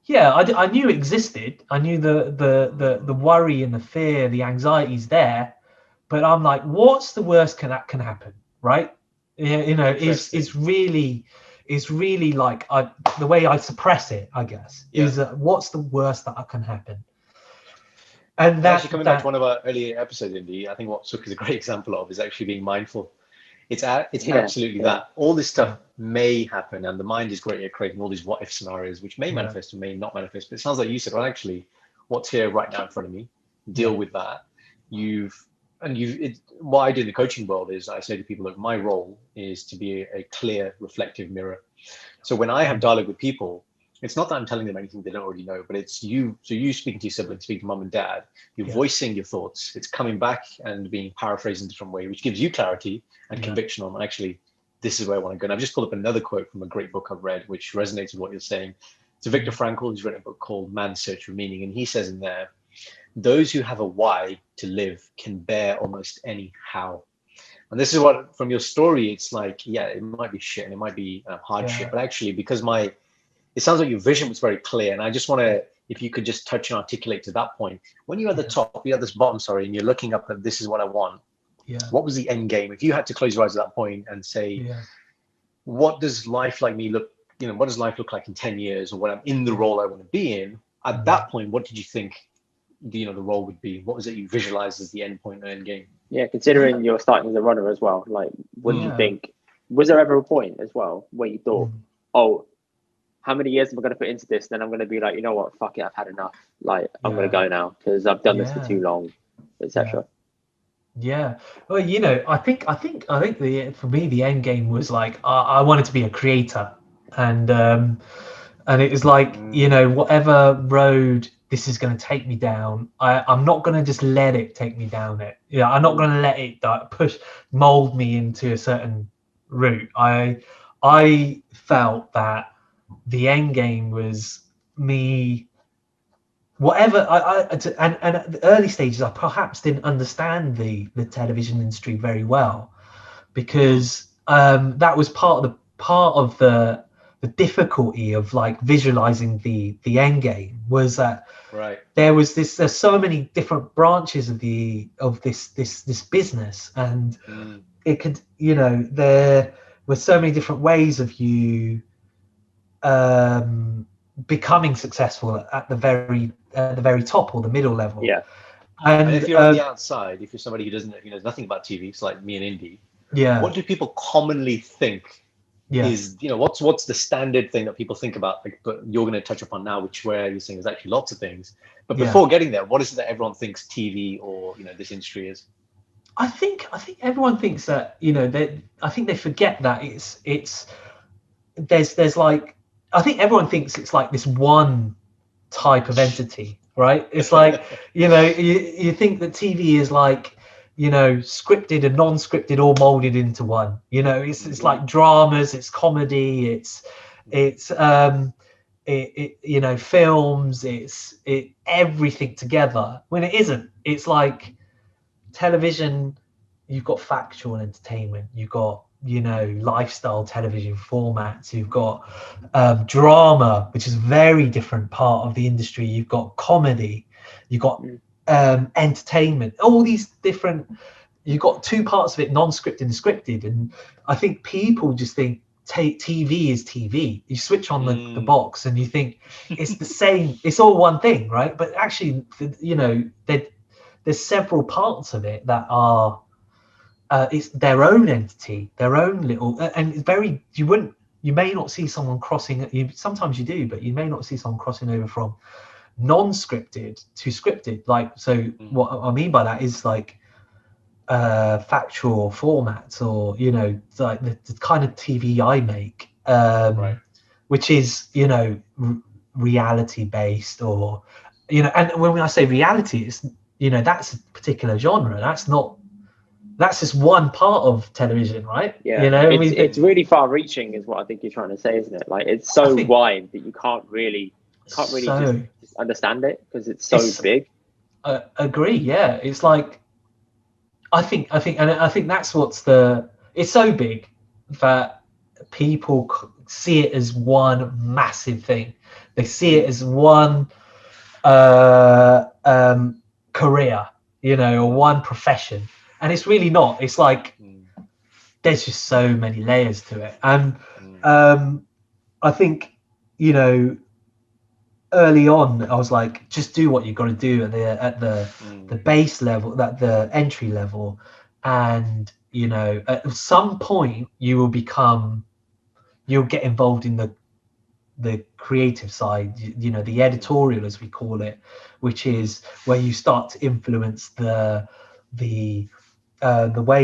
Yeah, I knew it existed. I knew the worry and the fear, the anxiety's there, but I'm like, what's the worst that can happen, right? You know, is really like the way I suppress it, I guess, is what's the worst that can happen. And actually, coming back to one of our earlier episodes, Indy, I think what Sukh is a great example of is actually being mindful. It's absolutely that. All this stuff may happen, and the mind is great at creating all these what-if scenarios, which may manifest or may not manifest. But it sounds like you said, well, actually, what's here right now in front of me? Deal with that. What I do in the coaching world is I say to people, look, my role is to be a clear, reflective mirror. So when I have dialogue with people, it's not that I'm telling them anything they don't already know, but it's you. So you speaking to your siblings, speaking to mom and dad, you're voicing your thoughts. It's coming back and being paraphrased in a different way, which gives you clarity and conviction on, actually, this is where I want to go. And I've just pulled up another quote from a great book I've read, which resonates with what you're saying. It's Viktor Frankl, who's written a book called Man's Search for Meaning. And he says in there, those who have a why to live can bear almost any how. And this is what, from your story, it's like, it might be shit and it might be hardship, but actually, because it sounds like your vision was very clear. And I just want to, if you could just touch and articulate to that point, when you're at the top, you're at this bottom, and you're looking up and this is what I want. What was the end game? If you had to close your eyes at that point and say, what does life like me look, what does life look like in 10 years, or when I'm in the role I want to be in, at that point, what did you think, the role would be? What was it you visualized as the end point and end game? Yeah, considering you're starting as a runner as well, like, what did you think? Was there ever a point as well where you thought, oh, how many years am I going to put into this? Then I'm going to be like, you know what, fuck it, I've had enough. Like, I'm going to go now because I've done this for too long, etc. Yeah. Well, I think for me the end game was like I wanted to be a creator, and it was like whatever road this is going to take me down, I'm not going to just let it take me down it. I'm not going to let it mold me into a certain route. I felt that the end game was me. Whatever and at the early stages, I perhaps didn't understand the television industry very well, because that was part of the difficulty of like visualizing the end game, was that there's so many different branches of this business, and it could there were so many different ways of you becoming successful at the very top or the middle level. And if you're on the outside, if you're somebody who knows nothing about TV, it's like me and Indy, what do people commonly think is, what's the standard thing that people think about, like, but you're going to touch upon now, which where you're saying there's actually lots of things, but before getting there, what is it that everyone thinks TV or this industry is? I think everyone thinks that I think they forget that it's there's like, I think everyone thinks it's like this one type of entity, right? It's like, you think that TV is like, scripted and non-scripted all molded into one. It's like dramas, it's comedy, it's films, everything together, when it isn't. It's like television, you've got factual entertainment, you've got lifestyle television formats, you've got drama, which is a very different part of the industry, you've got comedy, you've got entertainment, all these different, you've got two parts of it, non-scripted and scripted. And I think people just think TV is TV. You switch on the box and you think it's the same, it's all one thing, right? But actually, there's several parts of it that are it's their own entity, their own little, and it's very, you may not see someone sometimes you do, but you may not see someone crossing over from non-scripted to scripted. Like, so what I mean by that is like factual formats, or like the kind of TV I make, right. which is reality based, or and when I say reality, it's that's a particular genre. That's just one part of television, right? Yeah, it's really far reaching is what I think you're trying to say, isn't it? Like, it's so wide that you can't really just understand it, because it's so big. Agree. Yeah, it's like I think that's it's so big that people see it as one massive thing. They see it as one career, or one profession, and it's really not. It's like there's just so many layers to it. And I think early on I was like, just do what you've got to do at the base level, at the entry level, and at some point you'll get involved in the creative side, the editorial, as we call it, which is where you start to influence the way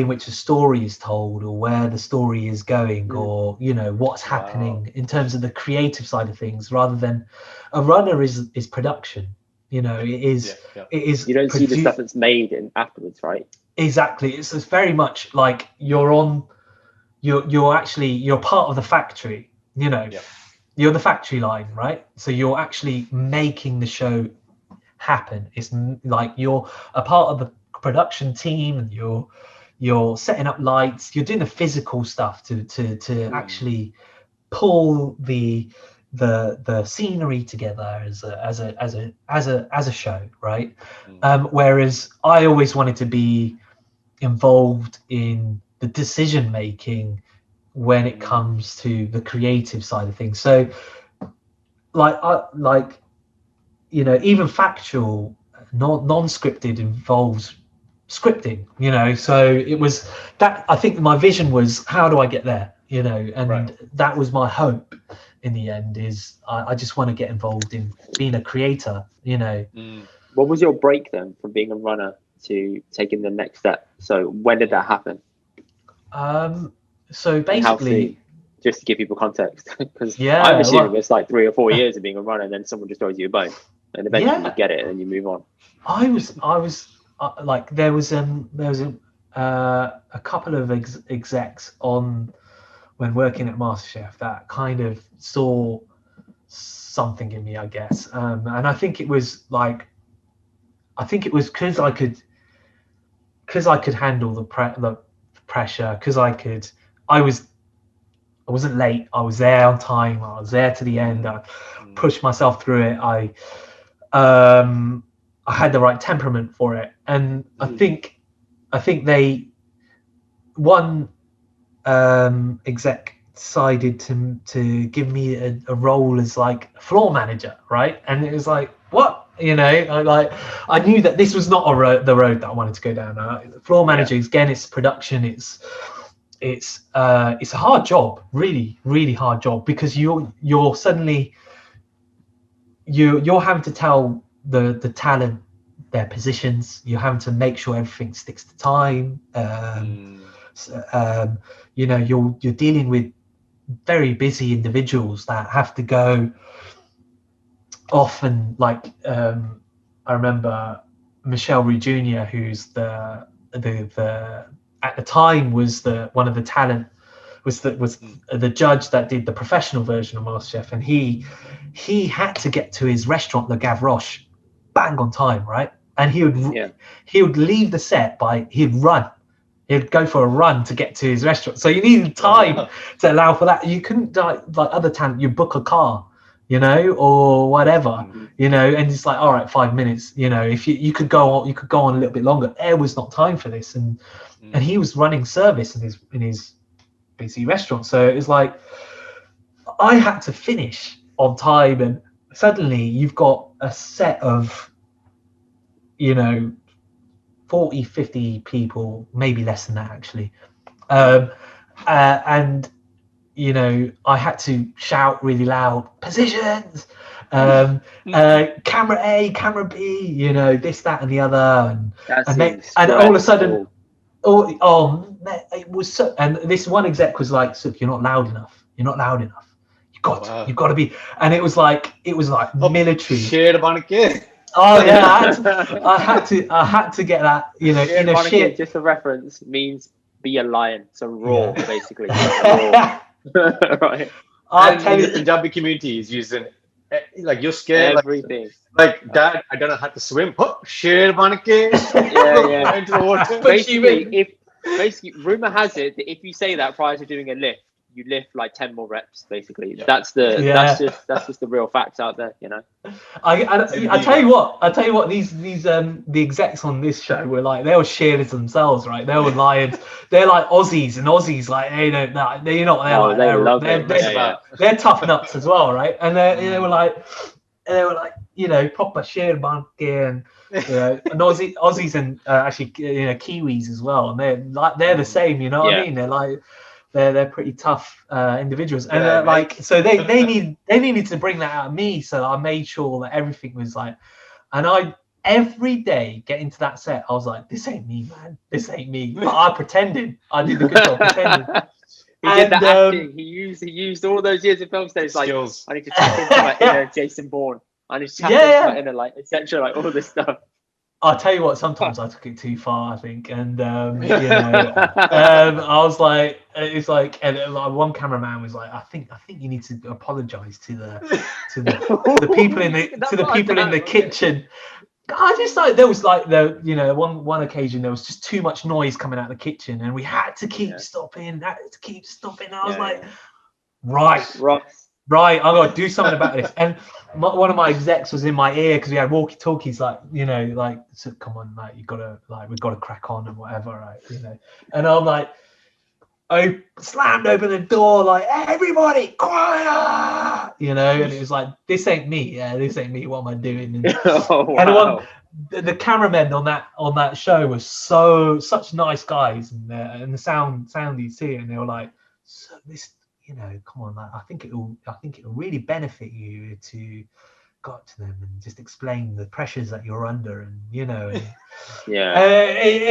in which a story is told, or where the story is going, or what's happening in terms of the creative side of things. Rather than a runner is production, it is you don't see the stuff that's made in afterwards, right? Exactly. It's very much like you're part of the factory, you're the factory line, right? So you're actually making the show happen. It's like you're a part of the production team, and you're setting up lights, you're doing the physical stuff to actually pull the scenery together as a show, right? Whereas I always wanted to be involved in the decision making when it comes to the creative side of things. So even factual, non-scripted involves scripting, so it was that. I think my vision was, how do I get there, and that was my hope in the end, is I just want to get involved in being a creator. What was your break then from being a runner to taking the next step? So when did that happen? So basically, just to give people context, because I'm assuming it's like 3 or 4 years of being a runner, and then someone just throws you a bone, and eventually you get it, and then you move on. I was like, there was a couple of execs on when working at MasterChef that kind of saw something in me, I guess, and I think it was because I could handle the pressure, because I wasn't late, I was there on time, I was there to the end, I pushed myself through it, I had the right temperament for it. And I think one exec decided to give me a role as like floor manager, right? And it was like, what? I knew that this was not the road that I wanted to go down. Floor manager, again, it's production, it's a hard job, really, really hard job, because you're suddenly you're having to tell the talent their positions, you're having to make sure everything sticks to time. You're dealing with very busy individuals that have to go off, and I remember Michelle Rue Jr., who's the at the time was one of the talent, was the judge that did the professional version of MasterChef, and he had to get to his restaurant, Le Gavroche, bang on time, right? And he would leave the set he'd run. He'd go for a run to get to his restaurant. So you needed time to allow for that. You couldn't like other talent. You book a car, or whatever, and it's like, all right, 5 minutes. If you could go on a little bit longer. There was not time for this, and he was running service in his busy restaurant. So it was like I had to finish on time, and suddenly you've got a set of 40, 50 people, maybe less than that actually. And I had to shout really loud, positions, camera A, camera B, this, that, and the other, and all of a sudden, it was so. And this one exec was like, "Sukh, you're not loud enough. You're not loud enough. You've got to be." And it was like military. Oh yeah, I had to get that, in a shit. Just a reference means be a lion. So roar, basically. Right. And the Punjabi community is using like you're scared. Everything. Like Dad, I don't know how to swim. Sher ban ke. Yeah. Into the water. Basically, rumor has it that if you say that prior to doing a lift, you lift like 10 more reps. Basically, that's just the real facts out there. I tell you what, these the execs on this show were like, they were shearers themselves, right? They were lions. They're like Aussies like they don't know. They're not. They're tough nuts as well, right? And they were like proper sheer gear, and and Aussies and actually Kiwis as well, and they're the same. You know what I mean? They're like. They're pretty tough individuals, and so they needed to bring that out of me. So I made sure that everything was like, and I every day get into that set, I was like, this ain't me, man, this ain't me. But I pretended. I did a good job pretending. He did the acting. He used all those years of film stage. Like, I need to tap into my inner Jason Bourne. I need to tap into my inner, like, etc. Like all this stuff. I'll tell you what, sometimes I took it too far, I think. And, I was like, it's like, and one cameraman was like, I think you need to apologize to the people in the kitchen. I just like, there was like one occasion there was just too much noise coming out of the kitchen, and we had to keep stopping. I was like, right, I got to do something about this. And one of my execs was in my ear because we had walkie-talkies, like, so come on, mate, we've got to crack on and whatever, right, And I'm like, I slammed open the door, like, everybody, quiet, and it was like, this ain't me, what am I doing? And, and the cameramen on that show were such nice guys, and the soundies too, and they were like, so this, come on, like, I think it'll really benefit you to go up to them and just explain the pressures that you're under, and it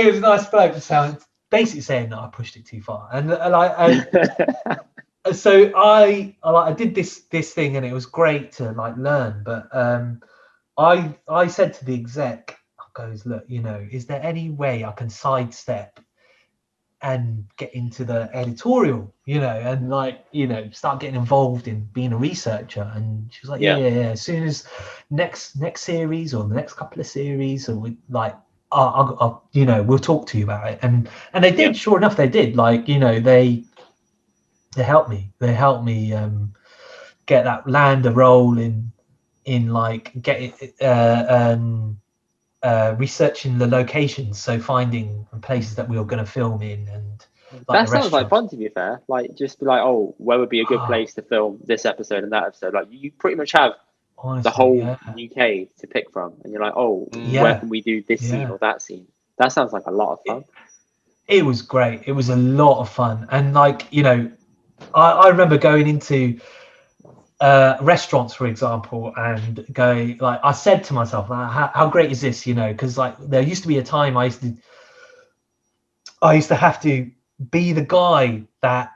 was a nice bloke to sound basically saying that I pushed it too far, and so I did this thing, and it was great to like learn, but I said to the exec, I goes, look, is there any way I can sidestep and get into the editorial, and like, start getting involved in being a researcher? And she was like, yeah. As soon as next series or the next couple of series, or we like, I'll we'll talk to you about it. And they did. Sure enough, they did. Like, they helped me. They helped me get that, land a role in like get it. Researching the locations, so finding places that we were going to film in, and that sounds like fun, to be fair. Like, just be like, oh, where would be a good place to film this episode and that episode? Like, you pretty much have the whole UK to pick from, and you're like, oh, where can we do this scene or that scene? That sounds like a lot of fun. It was great. It was a lot of fun, and like, I remember going into restaurants, for example, and going, like, I said to myself, how great is this, because like there used to be a time I used to have to be the guy that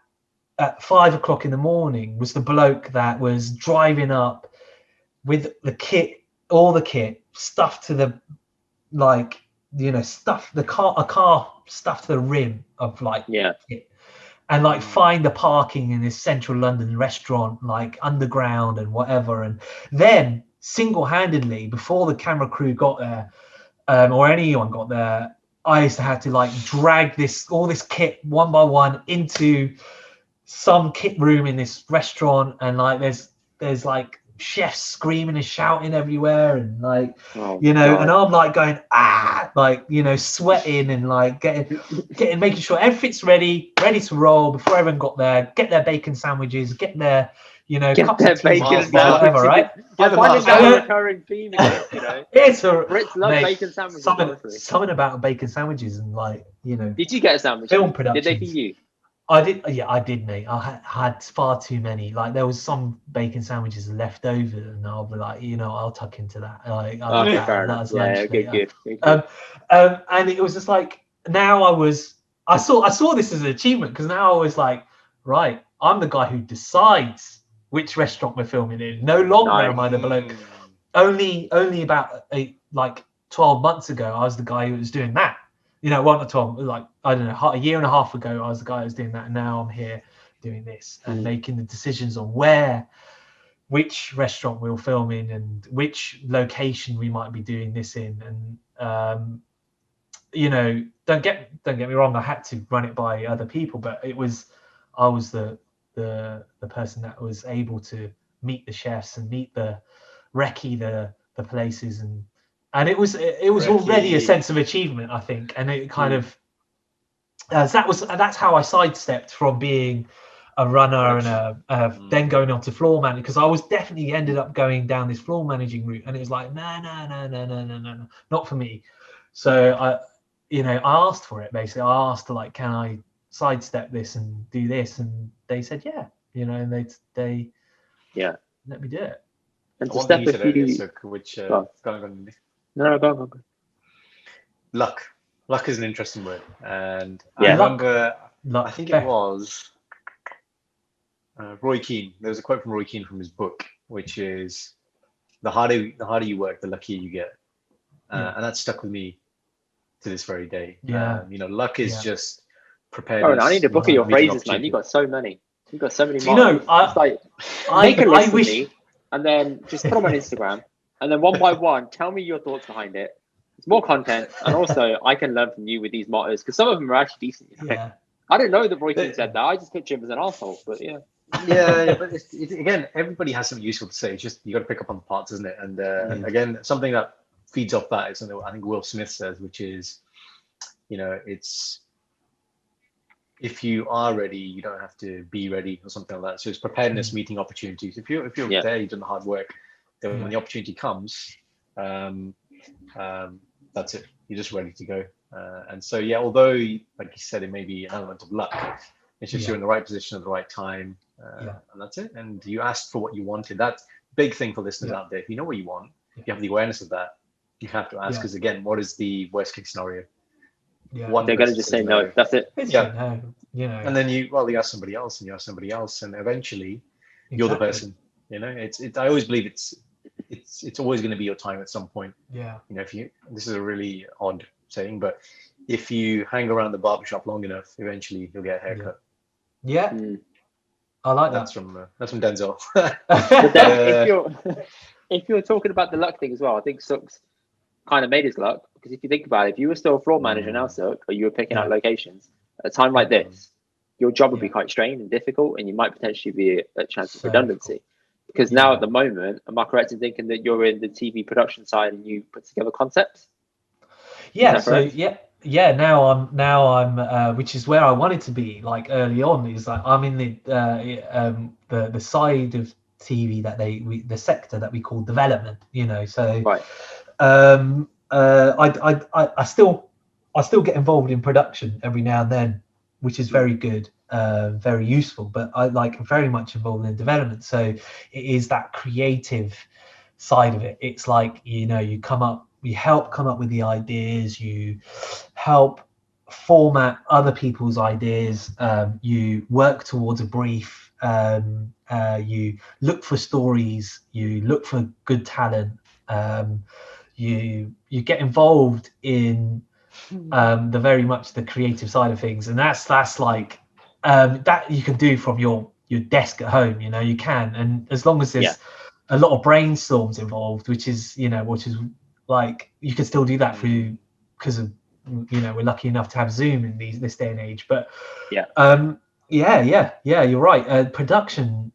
at 5 o'clock in the morning was the bloke that was driving up with the kit, all the kit stuffed to the, like, a car stuffed to the rim of like kit. and like find the parking in this central London restaurant, like underground and whatever. And then single-handedly, before the camera crew got there, or anyone got there, I used to have to like drag all this kit one by one into some kit room in this restaurant, and like there's like chefs screaming and shouting everywhere, and like and I'm like going like sweating and like getting making sure everything's ready to roll before everyone got there, get their bacon sandwiches, get their cups of tea, whatever, right? I find it's a recurring theme again, It's Brits love bacon sandwiches. Something about bacon sandwiches, and like Did you get a sandwich? Film production. Did they feed you? I did, I did, mate. I had far too many. Like there was some bacon sandwiches left over, and I'll be like, I'll tuck into that. Like, fair enough. Good. And it was just like, now I saw this as an achievement, because now I was like, right, I'm the guy who decides which restaurant we're filming in. No longer am I the bloke. Only about 12 months ago, I was the guy who was doing that. 12, like, I don't know, a year and a half ago, I was the guy who was doing that, and now I'm here doing this and making the decisions on which restaurant we'll film in and which location we might be doing this in. And don't get me wrong, I had to run it by other people, but I was the person that was able to meet the chefs and meet the recce, the places, and it was already a sense of achievement, I think. And it kind of that's how I sidestepped from being a runner and then going on to floor managing, because I was definitely ended up going down this floor managing route, and it was like no, not for me. So I asked for it, basically. I asked like, can I sidestep this and do this? And they said and they let me do it. And to step a few, go on. No, go on. Luck is an interesting word, and Yeah. I remember, Luck. I think it was Roy Keane. There was a quote from Roy Keane from his book, which is, the harder you work, the luckier you get. And that stuck with me to this very day. Luck is just preparedness. Oh, I need a book of your phrases, man. You got so many. You got so many. I make a list wish, of me, and then just put them on Instagram, and then one by one, tell me your thoughts behind it. It's more content, and also I can learn from you with these mottos, because some of them are actually decent. I didn't know that Roy Keane said that. I just picture him as an asshole, but yeah. But again, everybody has something useful to say. It's just you got to pick up on the parts, isn't it? And again, something that feeds off that is something I think Will Smith says, which is, it's, if you are ready, you don't have to be ready, or something like that. So it's preparedness meeting opportunities. If you're there, you've done the hard work, then when the opportunity comes, that's it. You're just ready to go. And so, although, like you said, it may be an element of luck, it's just you're in the right position at the right time, and that's it. And you asked for what you wanted. That's big thing for listeners out there. If you know what you want, if you have the awareness of that, you have to ask, because again, what is the worst case scenario? They're going to just say no. That's it. No, And then you ask somebody else, and you ask somebody else, and eventually you're the person. I always believe it's always going to be your time at some point. This is a really odd saying, but if you hang around the barbershop long enough, eventually you'll get a haircut. I like that's from Denzel. But then if you're talking about the luck thing as well, I think Sukh's kind of made his luck, because if you think about it, if you were still a floor manager now, Sukh, or you were picking out locations at a time like this, your job would be quite strained and difficult, and you might potentially be a chance of redundancy. Because now at the moment, am I correct in thinking that you're in the TV production side and you put together concepts? Now I'm which is where I wanted to be, like early on, is like I'm in the side of TV that the sector that we call development, so right. I still get involved in production every now and then, which is very good, very useful, but I very much involved in development. So it is that creative side of it. It's like, you help come up with the ideas, you help format other people's ideas, you work towards a brief, you look for stories, you look for good talent, you get involved in the very much the creative side of things, and that's like that you can do from your desk at home. You can, and as long as there's a lot of brainstorms involved, which is like you can still do that through, because of we're lucky enough to have Zoom in this day and age. But you're right. Production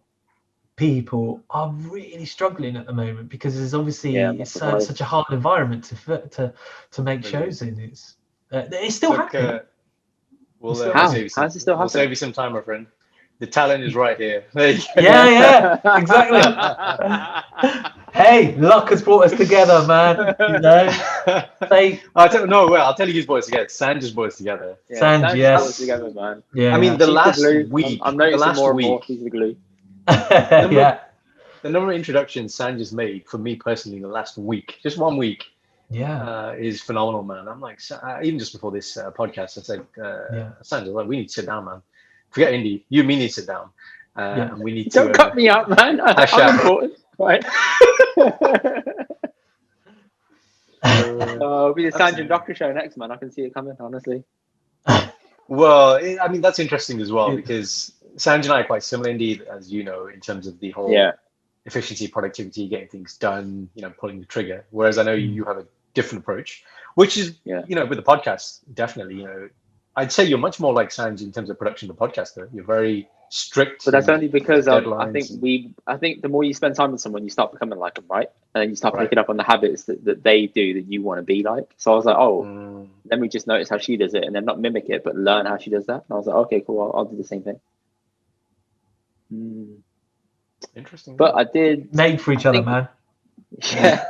people are really struggling at the moment because there's obviously such a hard environment to make shows in. It's still happening. How's it still happening? We'll save you some time, my friend. The talent is right here. Yeah, exactly. Hey, luck has brought us together, man. I'll tell you who's brought us together. Sanj's brought us together. Sanj, yes. Brought us together, man. Yeah. I mean, the last week. I'm noticing more and more. He's the glue. The number of introductions Sanj has made for me personally in the last week, just 1 week, is phenomenal, man. I'm like, even just before this podcast, I said, Sanj, like, we need to sit down, man. Forget Indy, you and me need to sit down, and we need to. Don't cut me out, man. I'm important, right? It'll be the Sanj and Doctor show next, man. I can see it coming, honestly. Well, I mean, that's interesting as well, because Sanj and I are quite similar, indeed, as you know, in terms of the whole efficiency, productivity, getting things done, pulling the trigger. Whereas I know you have a different approach, which is, with the podcast, definitely, I'd say you're much more like Sanj in terms of production of the podcast, though. You're very strict. But that's only because I think the more you spend time with someone, you start becoming like them, right? And then you start picking up on the habits that they do that you want to be like. So I was like, let me just notice how she does it and then not mimic it, but learn how she does that. And I was like, okay, cool, I'll do the same thing. Interesting. But I did made for each other, man. Yeah.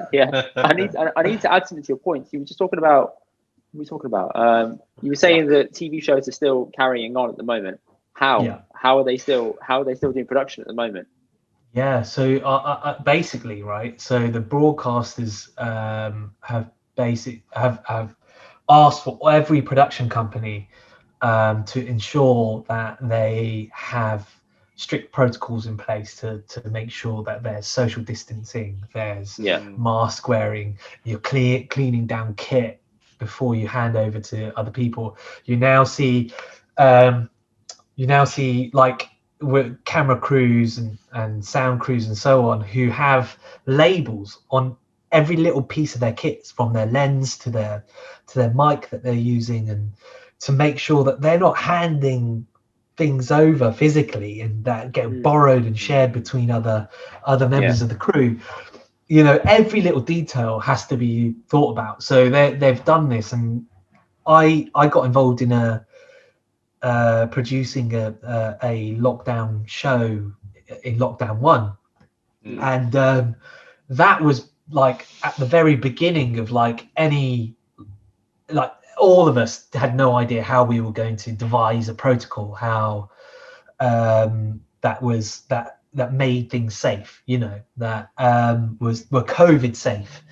I need to add something to your point. You were just talking about. What were we talking about? You were saying that TV shows are still carrying on at the moment. How? Yeah. How are they still doing production at the moment? Yeah. So basically, right. So the broadcasters have asked for every production company to ensure that they have strict protocols in place to make sure that there's social distancing, there's mask wearing, you're cleaning down kit before you hand over to other people. You now see like with camera crews and sound crews and so on who have labels on every little piece of their kits, from their lens to their mic that they're using, and to make sure that they're not handing things over physically and that get borrowed and shared between other members of the crew. Every little detail has to be thought about. So they've done this, and I got involved in producing a lockdown show in lockdown 1, and that was like at the very beginning of all of us had no idea how we were going to devise a protocol, how that made things safe, that were COVID safe.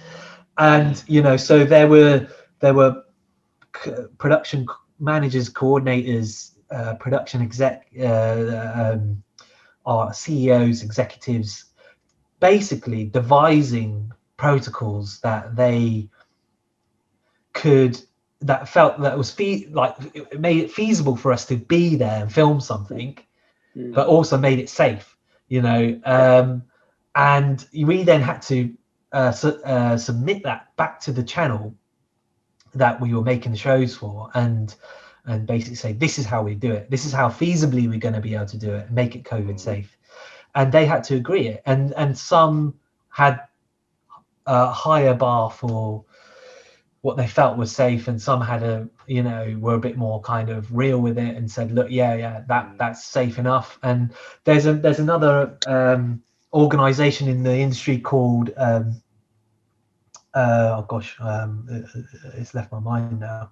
And so there were production managers, coordinators, production exec, our CEOs, executives, basically devising protocols that they could, that felt that was it made it feasible for us to be there and film something, but also made it safe, and we then had to submit that back to the channel that we were making the shows for, and basically say, this is how we do it, this is how feasibly we're going to be able to do it and make it COVID safe. And they had to agree it, and some had a higher bar for what they felt was safe, and some had were a bit more kind of real with it and said, look, that's safe enough. And there's another organization in the industry called it's left my mind now.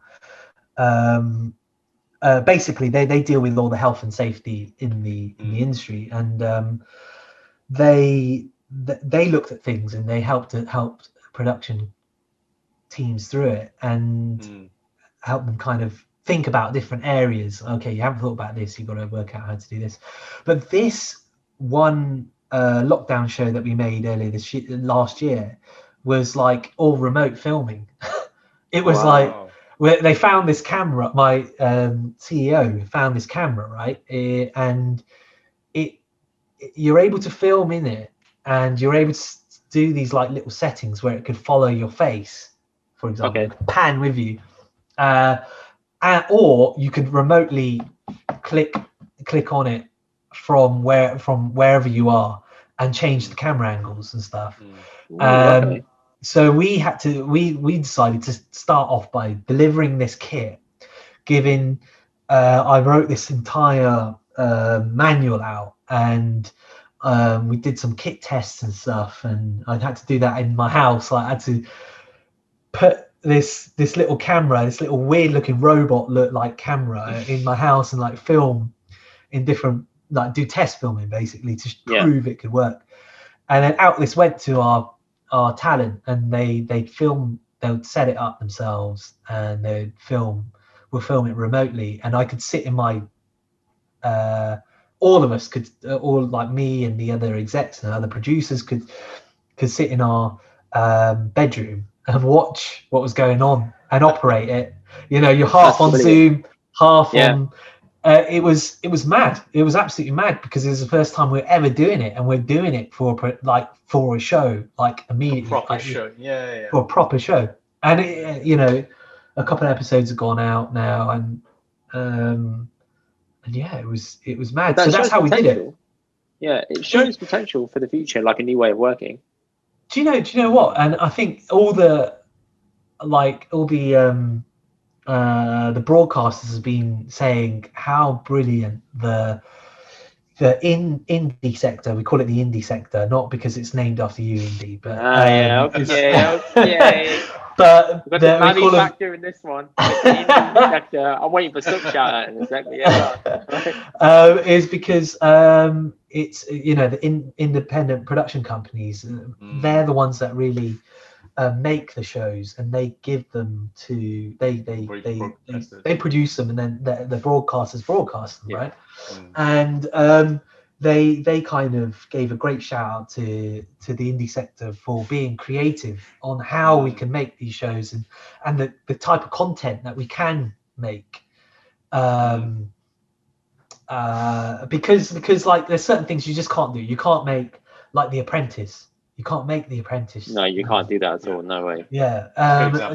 Basically they deal with all the health and safety in the industry, and they looked at things, and they helped production teams through it and help them kind of think about different areas. Okay, you haven't thought about this, you've got to work out how to do this. But this one lockdown show that we made earlier last year was like all remote filming. It was like where they found this camera. My CEO found this camera, right? And you're able to film in it, and you're able to do these like little settings where it could follow your face, for example, pan with you, or you could remotely click on it from wherever you are and change the camera angles and stuff. So we decided to start off by delivering this kit, I wrote this entire manual out, and we did some kit tests and stuff, and I had to do that in my house. I had to put this little camera, this little weird looking robot look like camera in my house, and like film in different, like do test filming basically to prove it could work. And then out this went to our talent, and they would set it up themselves, and we'll film it remotely, and I could sit in my all of us could, all like me and the other execs and other producers could sit in our bedroom and watch what was going on and operate it. You're half on Zoom, half on. It was mad. It was absolutely mad, because it was the first time we're ever doing it, and we're doing it for a show, like immediately. Proper show, for a proper show. And a couple of episodes have gone out now, and yeah, it was mad. So that's how we did it. Yeah, it shows potential for the future, like a new way of working. Do you know what? And I think all the broadcasters have been saying how brilliant the indie sector, we call it the indie sector, not because it's named after you, Indy, but but we've got the factor in this one. The indie sector. I'm waiting for some shout out in a second. Is because it's the independent production companies. They're the ones that really make the shows, and they give them to they produce them, and then the broadcasters broadcast them, right? And they kind of gave a great shout out to the indie sector for being creative on how we can make these shows, and the type of content that we can make. Because like there's certain things you just can't do. You can't make like The Apprentice. You can't make The Apprentice. No, you can't do that at all. No way. Yeah.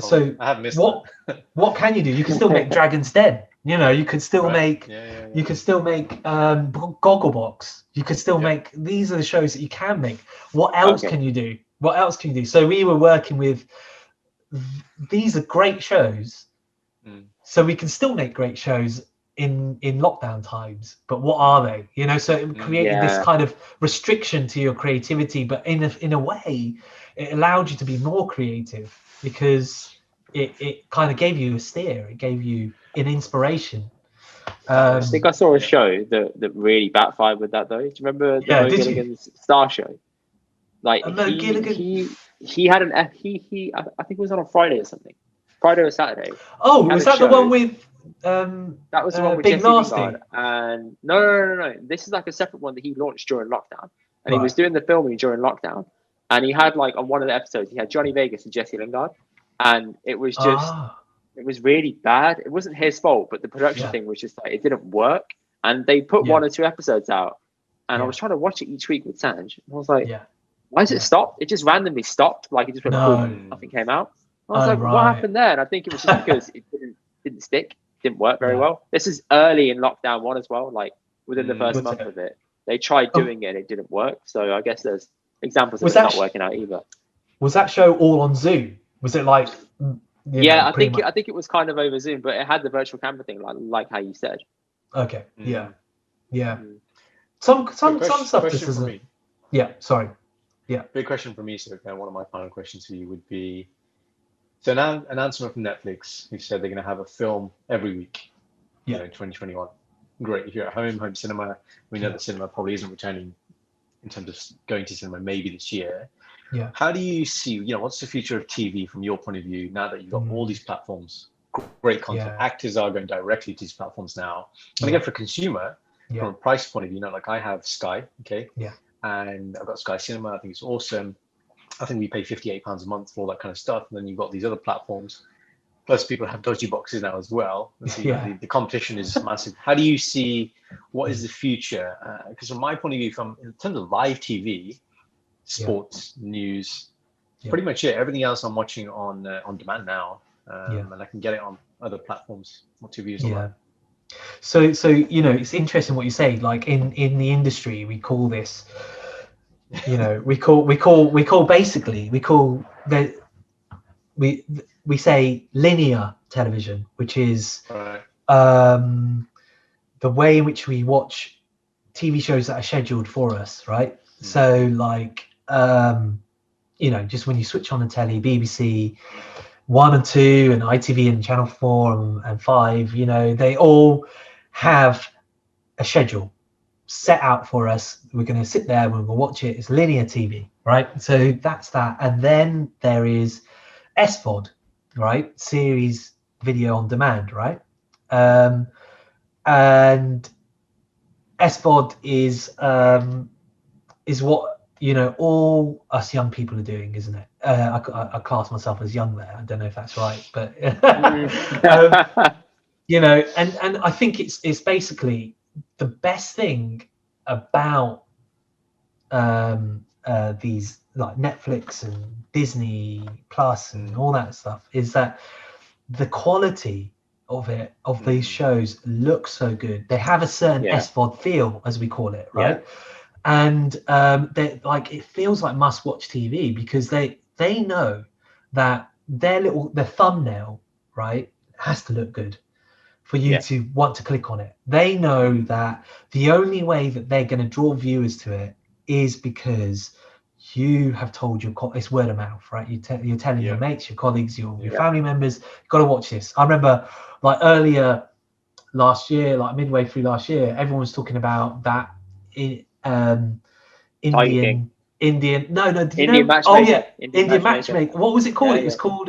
So I have missed what can you do? You can still make Dragon's Den. You could still make. You could still make Gogglebox. You could still make. These are the shows that you can make. What else can you do? What else can you do? So we were working with. These are great shows. So we can still make great shows in lockdown times, but what are they? So it created this kind of restriction to your creativity, but in a way it allowed you to be more creative, because it kind of gave you a steer, it gave you an inspiration. I think I saw a show that really backfired with that though. Do you remember the Mo Gilligan's Star Show? Like he had I think it was on a Friday or something, Friday or Saturday. Oh, was that the one with that was the one with Big Jesse Nasty? Lingard. And no, this is like a separate one that he launched during lockdown, and he was doing the filming during lockdown, and he had like on one of the episodes he had Johnny Vegas and Jesse Lingard, and it was just it was really bad. It wasn't his fault, but the production thing was just like it didn't work, and they put 1 or 2 episodes out, and I was trying to watch it each week with Sanj, and I was like, why has it stopped? It just randomly stopped, like it just went boom, nothing came out. I was like, what happened there? And I think it was just because it didn't stick, didn't work very well. This is early in lockdown 1 as well, like within the first month of it. They tried doing it and it didn't work. So I guess there's examples of it not working out either. Was that show all on Zoom? Was it like I think it was kind of over Zoom, but it had the virtual camera thing, like how you said. Okay. Some stuff just isn't. Sorry. Big question for me, so one of my final questions for you would be, so now announcement from Netflix, who said they're going to have a film every week in 2021. Great. If you're at home cinema, we know that cinema probably isn't returning in terms of going to cinema maybe this year. How do you see, what's the future of TV from your point of view now that you've got all these platforms, great content, actors are going directly to these platforms now. And again, for consumer, from a price point of view, like I have Sky, and I've got Sky Cinema. I think it's awesome. I think we pay £58 a month for all that kind of stuff. And then you've got these other platforms. Plus, people have dodgy boxes now as well. So, the competition is massive. How do you see what is the future? Because from my point of view, in terms of live TV, sports, news, pretty much it. Everything else I'm watching on demand now, and I can get it on other platforms. What TV is like. So it's interesting what you say. Like in the industry, we call this, we say linear television, which is the way in which we watch TV shows that are scheduled for us, right? So like just when you switch on the telly, BBC 1 and 2 and ITV and Channel 4 and 5, they all have a schedule set out for us. We're going to sit there, we're going to watch it. It's linear TV, right? So that's that. And then there is SVOD, right? Series video on demand, right? And SVOD is what all us young people are doing, isn't it? I class myself as young there. I don't know if that's right, but and I think it's basically the best thing about these like Netflix and Disney Plus and all that stuff is that the quality of these shows looks so good. They have a certain SVOD feel, as we call it, right? And they like, it feels like must-watch TV because they know that their thumbnail, right, has to look good for you to want to click on it. They know that the only way that they're going to draw viewers to it is because you have told it's word of mouth, right? You're telling your mates, your colleagues, your family members, you've got to watch this. I remember like earlier last year, like midway through last year, everyone was talking about that Indian Indian matchmaker. Oh yeah, Indian matchmaker. What was it called? It was called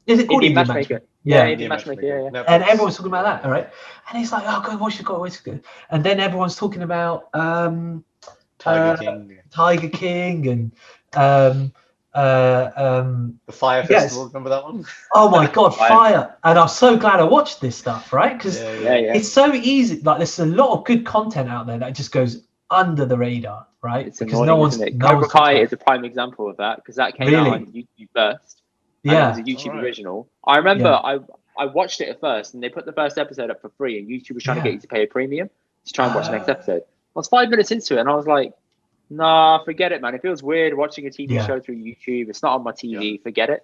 is it called Indian matchmaker? Indian matchmaker. No, and everyone's talking about that, all right? And it's like, oh, go watch it, good. And then everyone's talking about Tiger King and the Fire Festival. Remember that one? Oh my God, Fire! And I'm so glad I watched this stuff, right? Because it's so easy. Like, there's a lot of good content out there that just goes under the radar, right? It's because annoying, Cobra Kai is a prime example of that, because that came out on YouTube first. And it was a YouTube original. I remember I watched it at first, and they put the first episode up for free, and YouTube was trying to get you to pay a premium to try and watch the next episode. I was 5 minutes into it, and I was like, nah, forget it, man. It feels weird watching a TV show through YouTube. It's not on my TV. Forget it.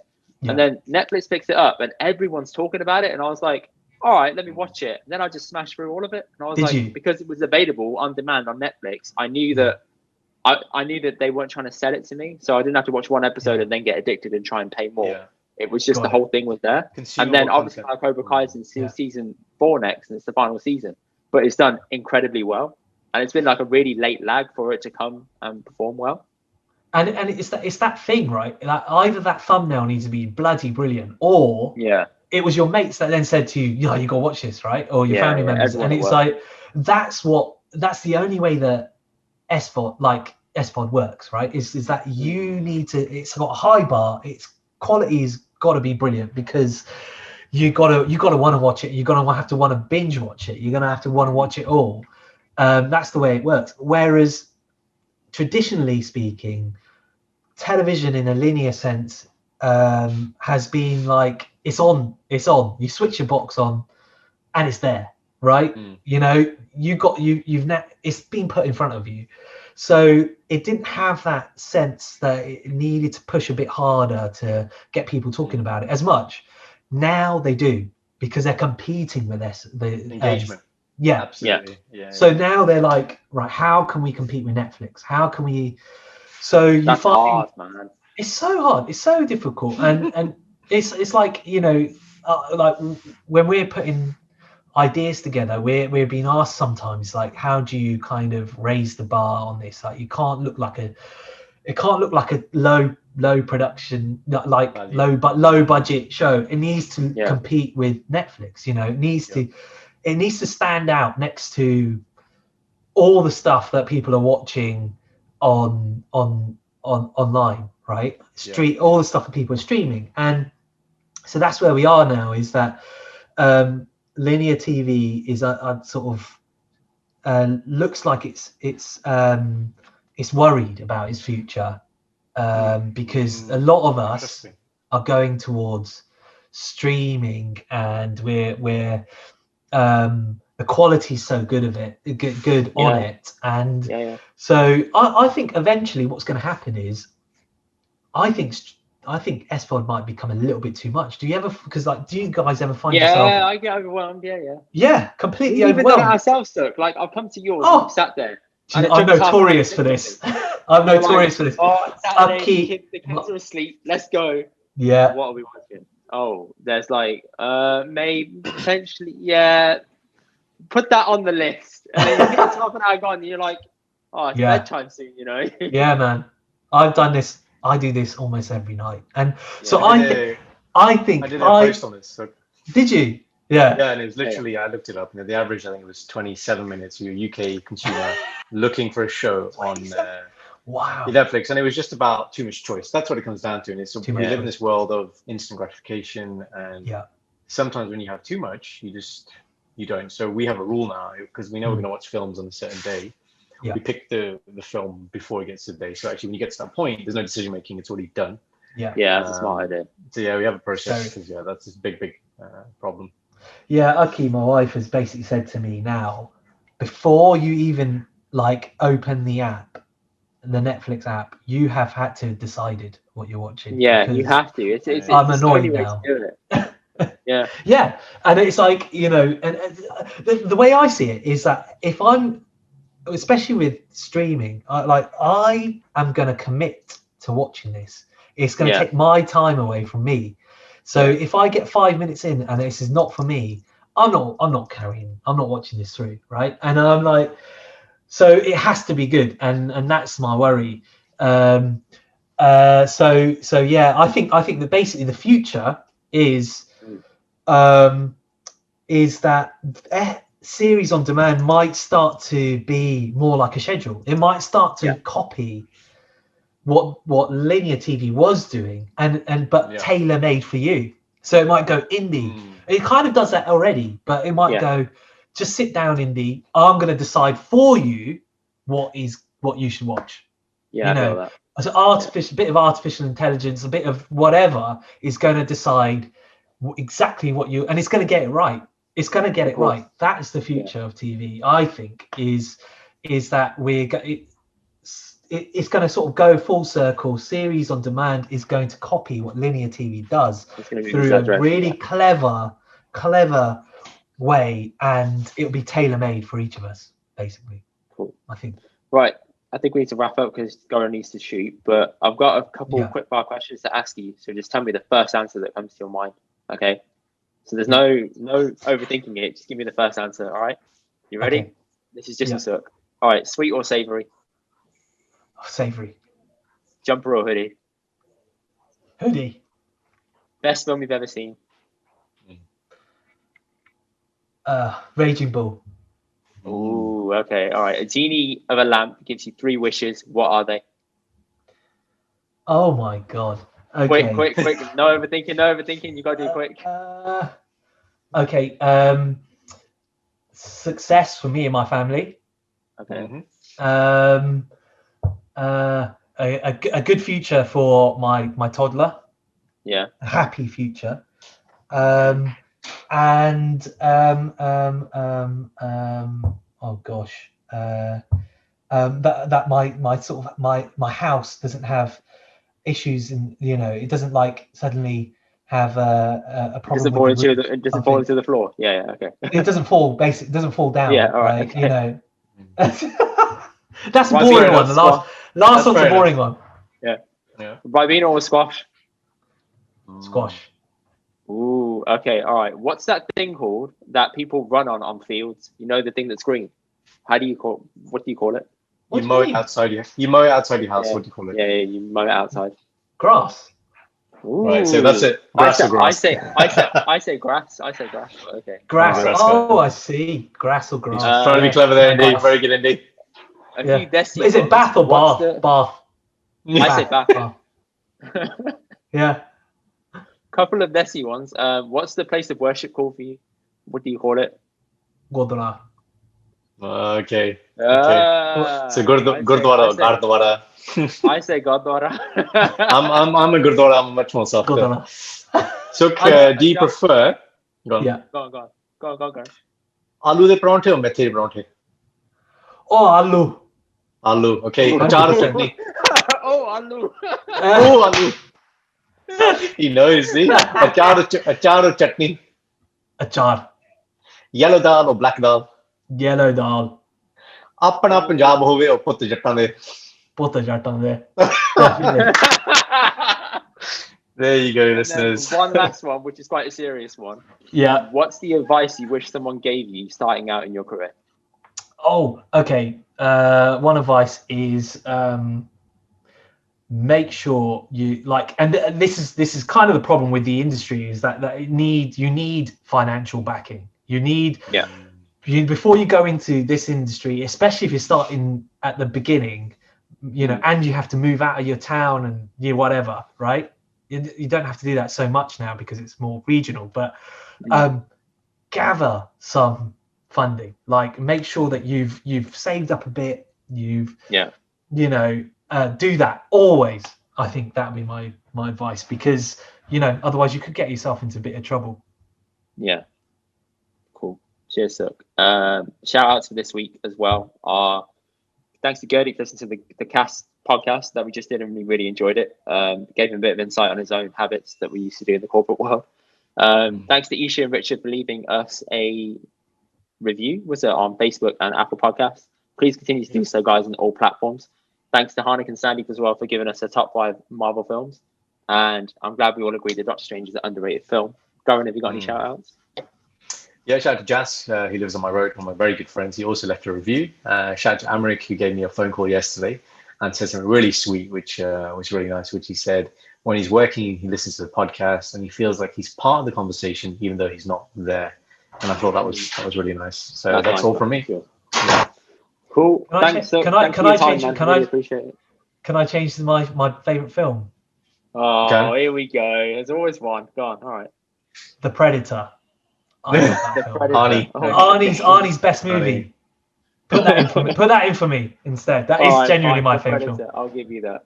And then Netflix picks it up, and everyone's talking about it, and I was like, all right, let me watch it. And then I just smashed through all of it, and I was because it was available on demand on Netflix, I knew that I knew that they weren't trying to sell it to me, so I didn't have to watch one episode and then get addicted and try and pay more. It was just the whole thing was there. And then obviously Cobra Kai is in season 4 next, and it's the final season, but it's done incredibly well, and it's been like a really late lag for it to come and perform well. And it's that thing, right? Like, either that thumbnail needs to be bloody brilliant, or it was your mates that then said to you, you got to watch this, right? Or your family members. And it's like, that's the only way that SVOD works, right? Is that you need to, it's got a high bar, its quality's got to be brilliant, because you got to want to watch it. You're going to have to want to binge watch it. You're going to have to want to watch it all. That's the way it works. Whereas traditionally speaking, television in a linear sense has been like, it's on. You switch your box on, and it's there, right? It's been put in front of you. So it didn't have that sense that it needed to push a bit harder to get people talking about it as much. Now they do, because they're competing with the engagement. Absolutely. So now they're like, right, how can we compete with Netflix? How can we? So you find hard, man. It's so hard. It's so difficult, and it's like, like when we're putting ideas together, we're being asked sometimes, like, how do you kind of raise the bar on this? Like, it can't look like a low production, like low budget show. It needs to compete with Netflix. It needs to stand out next to all the stuff that people are watching on online, right? All the stuff that people are streaming. And So that's where we are now. Is that linear TV is a sort of looks like it's worried about its future, because a lot of us are going towards streaming, and we're the quality's so good of it, good on it, and so I think eventually what's going to happen is I think SVOD might become a little bit too much. Do you ever, because like, do you guys ever find yourself? Yeah, I get overwhelmed. Yeah, completely We've even overwhelmed. done it ourselves, Sukh. Like, I've come to yours, and you've sat there. I'm notorious for this. I'm notorious for this. Oh, Saturday, Upkeep. the kids are asleep. Let's go. Yeah. What are we watching? Oh, there's like, maybe potentially, yeah. Put that on the list. And then you get half an hour gone, and you're like, oh, it's bedtime soon, you know? Yeah, man. I've done this. I do this almost every night, and so I did a post on this. So. Did you? Yeah. Yeah, and it was literally, I looked it up, and the average, I think it was 27 minutes for your UK consumer looking for a show on Netflix, and it was just about too much choice. That's what it comes down to, and it's we live in this world of instant gratification, and sometimes when you have too much, you don't. So we have a rule now, because we know we're going to watch films on a certain day. We pick the film before it gets to the day. So actually, when you get to that point, there's no decision making; it's already done. Yeah, that's a smart idea. So yeah, we have a process, because that's a big problem. Yeah, Aki, my wife, has basically said to me now, before you even like open the app, the Netflix app, you have had to have decided what you're watching. Yeah, you have to. It's I'm the annoyed only way now. to do it. Yeah, and it's like, you know, and the way I see it is that if I'm, especially with streaming, I am going to commit to watching this. It's going to take my time away from me. So if I get 5 minutes in and this is not for me, I'm not watching this through, right? And I'm like, so it has to be good, and that's my worry. So yeah, I think that basically the future is that series on demand might start to be more like a schedule. It might start to copy what linear TV was doing, but tailor made for you. So it might go Indy. It kind of does that already, but it might go, just sit down, Indy. I'm going to decide for you what you should watch. Yeah, you know, as a bit of artificial intelligence, a bit of whatever is going to decide exactly what you, and it's going to get it right. It's going to get it right. That is the future of TV, I think, is that it's going to sort of go full circle. Series on demand is going to copy what linear TV does through a really clever way, and it'll be tailor-made for each of us, basically. Cool. I think. Right. I think we need to wrap up because Goran needs to shoot, but I've got a couple quick fire questions to ask you. So just tell me the first answer that comes to your mind. Okay. So there's no overthinking it. Just give me the first answer. All right. You ready? Okay. This is just a Sukh. All right. Sweet or savory? Savory. Jumper or hoodie? Hoodie. Best film you've ever seen? Raging Bull. Ooh, okay. All right. A genie of a lamp gives you 3 wishes. What are they? Oh my God. Okay. Quick. No overthinking. You got to do quick. Okay. Success for me and my family. Okay. A good future for my toddler. Yeah. A happy future. Oh gosh. That my house doesn't have issues, and it doesn't like suddenly have a problem. It doesn't fall into the floor. Yeah. Okay. It doesn't fall. It doesn't fall down. Yeah. All right. Okay. That's a boring one. The last one's a boring one. Yeah. Ribena or squash? Squash. Ooh, okay, all right. What's that thing called that people run on fields? You know, the thing that's green. What do you call it? You mow it outside your house. What do you call it? Yeah, you mow it outside. Grass. Ooh. Right, so that's it. Grass or grass? I say grass. Okay. Grass. Oh, I see. Grass or grass. Trying to be clever there, Indy. Very good, Indy. Is it bath or bath? Bath. I say bath. Yeah. couple of messy ones. What's the place of worship called for you? What do you call it? Gurdwara. Okay. Ah, So Gurdwara, Gurdwara. I say Gurdwara. I'm a Gurdwara. I'm much more softer. Gurdwara. So, do you prefer? Go on. Yeah. Go on. Aloo de parathe or methe de parathe? Oh, aloo. Aloo. Okay. Achar or chutney? Oh, aloo. Oh, aloo. He knows, see? Achar or chutney? Achar. Yellow dal or black dal? Yellow dal. ਆਪਣਾ ਪੰਜਾਬ ਹੋਵੇ ਉਹ ਪੁੱਤ ਜੱਟਾਂ ਦੇ Puta jatan there. Definitely. There you go, And listeners. then one last one, which is quite a serious one. Yeah. What's the advice you wish someone gave you starting out in your career? Oh, okay. One advice is make sure you like, and this is kind of the problem with the industry is that you need financial backing. You need before you go into this industry, especially if you're starting at the beginning, and you have to move out of your town and whatever, right? You don't have to do that so much now because it's more regional, but gather some funding. Like make sure that you've saved up a bit. Do that always. I think that would be my advice because otherwise you could get yourself into a bit of trouble. Yeah. Cool. Cheers, Sukh. Shout outs for this week as well. Thanks to Gerdy for listening to the cast podcast that we just did, and we really enjoyed it. Gave him a bit of insight on his own habits that we used to do in the corporate world. Thanks to Isha and Richard for leaving us a review, was it on Facebook and Apple Podcasts? Please continue to do so, guys, on all platforms. Thanks to Harnik and Sandy as well for giving us a top 5 Marvel films. And I'm glad we all agree that Doctor Strange is an underrated film. Goran, have you got any shout outs? Yeah, shout out to Jas. He lives on my road, one of my very good friends. He also left a review. Shout out to Amrik, who gave me a phone call yesterday and said something really sweet, which was really nice, which he said when he's working, he listens to the podcast and he feels like he's part of the conversation, even though he's not there. And I thought that was really nice. So that's nice, all from me. Sure. Yeah. Cool. Thanks. Can I appreciate it. Can I change my favorite film? Oh, okay. Here we go. There's always one. Go on. All right. The Predator. Arnie's best movie. Put that in for me instead. That is genuinely my favorite film. I'll give you that.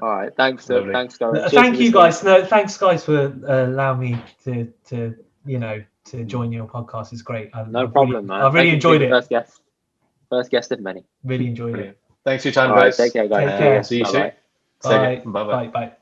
All right. Thanks, Sukh. Thanks, guys. Thank you, guys. No, thanks, guys, for allowing me to join your podcast. It's great. No problem, man. I really enjoyed it. First guest of many. Really enjoyed it. Thanks for your time, guys. Take care, guys. Take care. See you soon. Bye. Bye. Bye.